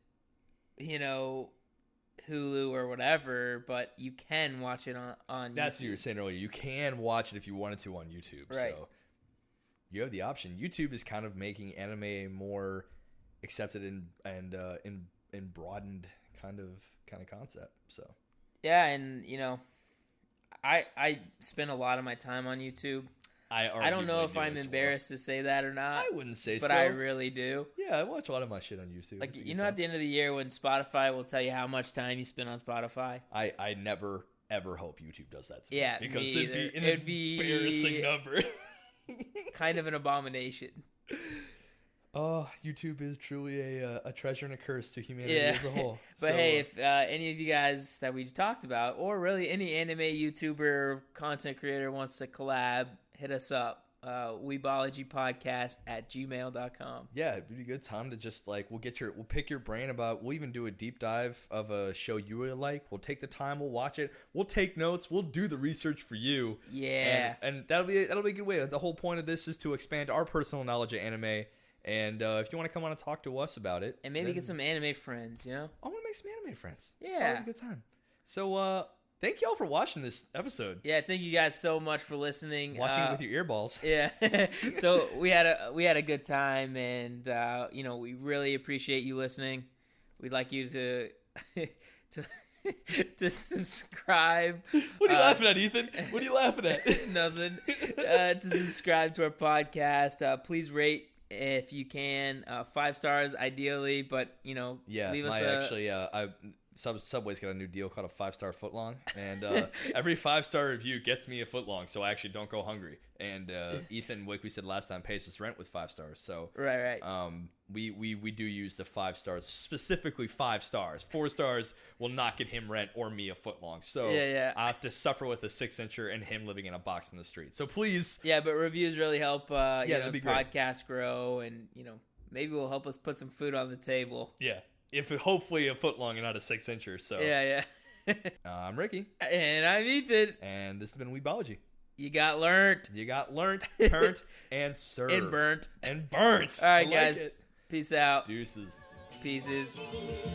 Speaker 2: Hulu or whatever, but you can watch it on YouTube.
Speaker 1: That's what you were saying earlier. You can watch it if you wanted to on YouTube.
Speaker 2: Right. So
Speaker 1: you have the option. YouTube is kind of making anime more accepted and broadened kind of concept. So
Speaker 2: yeah, and I spend a lot of my time on YouTube. I don't know if I'm embarrassed to say that or not.
Speaker 1: I wouldn't say so.
Speaker 2: But I really do.
Speaker 1: Yeah, I watch a lot of my shit on YouTube.
Speaker 2: At the end of the year when Spotify will tell you how much time you spend on Spotify.
Speaker 1: I never, ever hope YouTube does that to me.
Speaker 2: Yeah,
Speaker 1: because it'd be an embarrassing number.
Speaker 2: Kind of an abomination.
Speaker 1: Oh, YouTube is truly a treasure and a curse to humanity as a whole.
Speaker 2: But hey, if any of you guys that we talked about, or really any anime YouTuber, content creator wants to collab, hit us up. weebologypodcast@gmail.com.
Speaker 1: Yeah, it'd be a good time to just like we'll pick your brain about. We'll even do a deep dive of a show you really like. We'll take the time. We'll watch it. We'll take notes. We'll do the research for you.
Speaker 2: Yeah,
Speaker 1: and that'll be a good way. The whole point of this is to expand our personal knowledge of anime. And if you want to come on and talk to us about it,
Speaker 2: and maybe get some anime friends, I want
Speaker 1: to make some anime friends.
Speaker 2: Yeah,
Speaker 1: it's always a good time. So thank y'all for watching this episode.
Speaker 2: Yeah, thank you guys so much for listening.
Speaker 1: Watching it with your earballs.
Speaker 2: Yeah. So we had a good time, and we really appreciate you listening. We'd like you to to subscribe.
Speaker 1: What are you laughing at, Ethan? What are you laughing at?
Speaker 2: Nothing. To subscribe to our podcast. Please rate if you can. 5 stars ideally, but leave us
Speaker 1: Subway's got a new deal called a 5-star footlong, and every 5-star review gets me a footlong, so I actually don't go hungry. And Ethan, like we said last time, pays us rent with 5 stars. So
Speaker 2: right.
Speaker 1: We do use the 5 stars, specifically 5 stars. 4 stars will not get him rent or me a footlong. So
Speaker 2: yeah.
Speaker 1: I have to suffer with a 6-incher and him living in a box in the street. So please,
Speaker 2: but reviews really help.
Speaker 1: That'd be great.
Speaker 2: Podcast grow, and maybe will help us put some food on the table.
Speaker 1: Yeah. If hopefully a footlong and not a 6-incher. So
Speaker 2: yeah.
Speaker 1: I'm Ricky,
Speaker 2: and I'm Ethan,
Speaker 1: and this has been Weebology.
Speaker 2: You got learnt,
Speaker 1: turned, and served,
Speaker 2: and burnt.
Speaker 1: All
Speaker 2: right, guys. Peace out.
Speaker 1: Deuces.
Speaker 2: Pieces.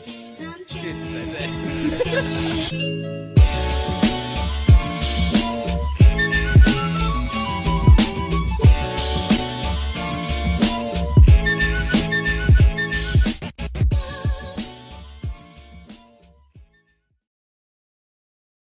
Speaker 2: Deuces, I said.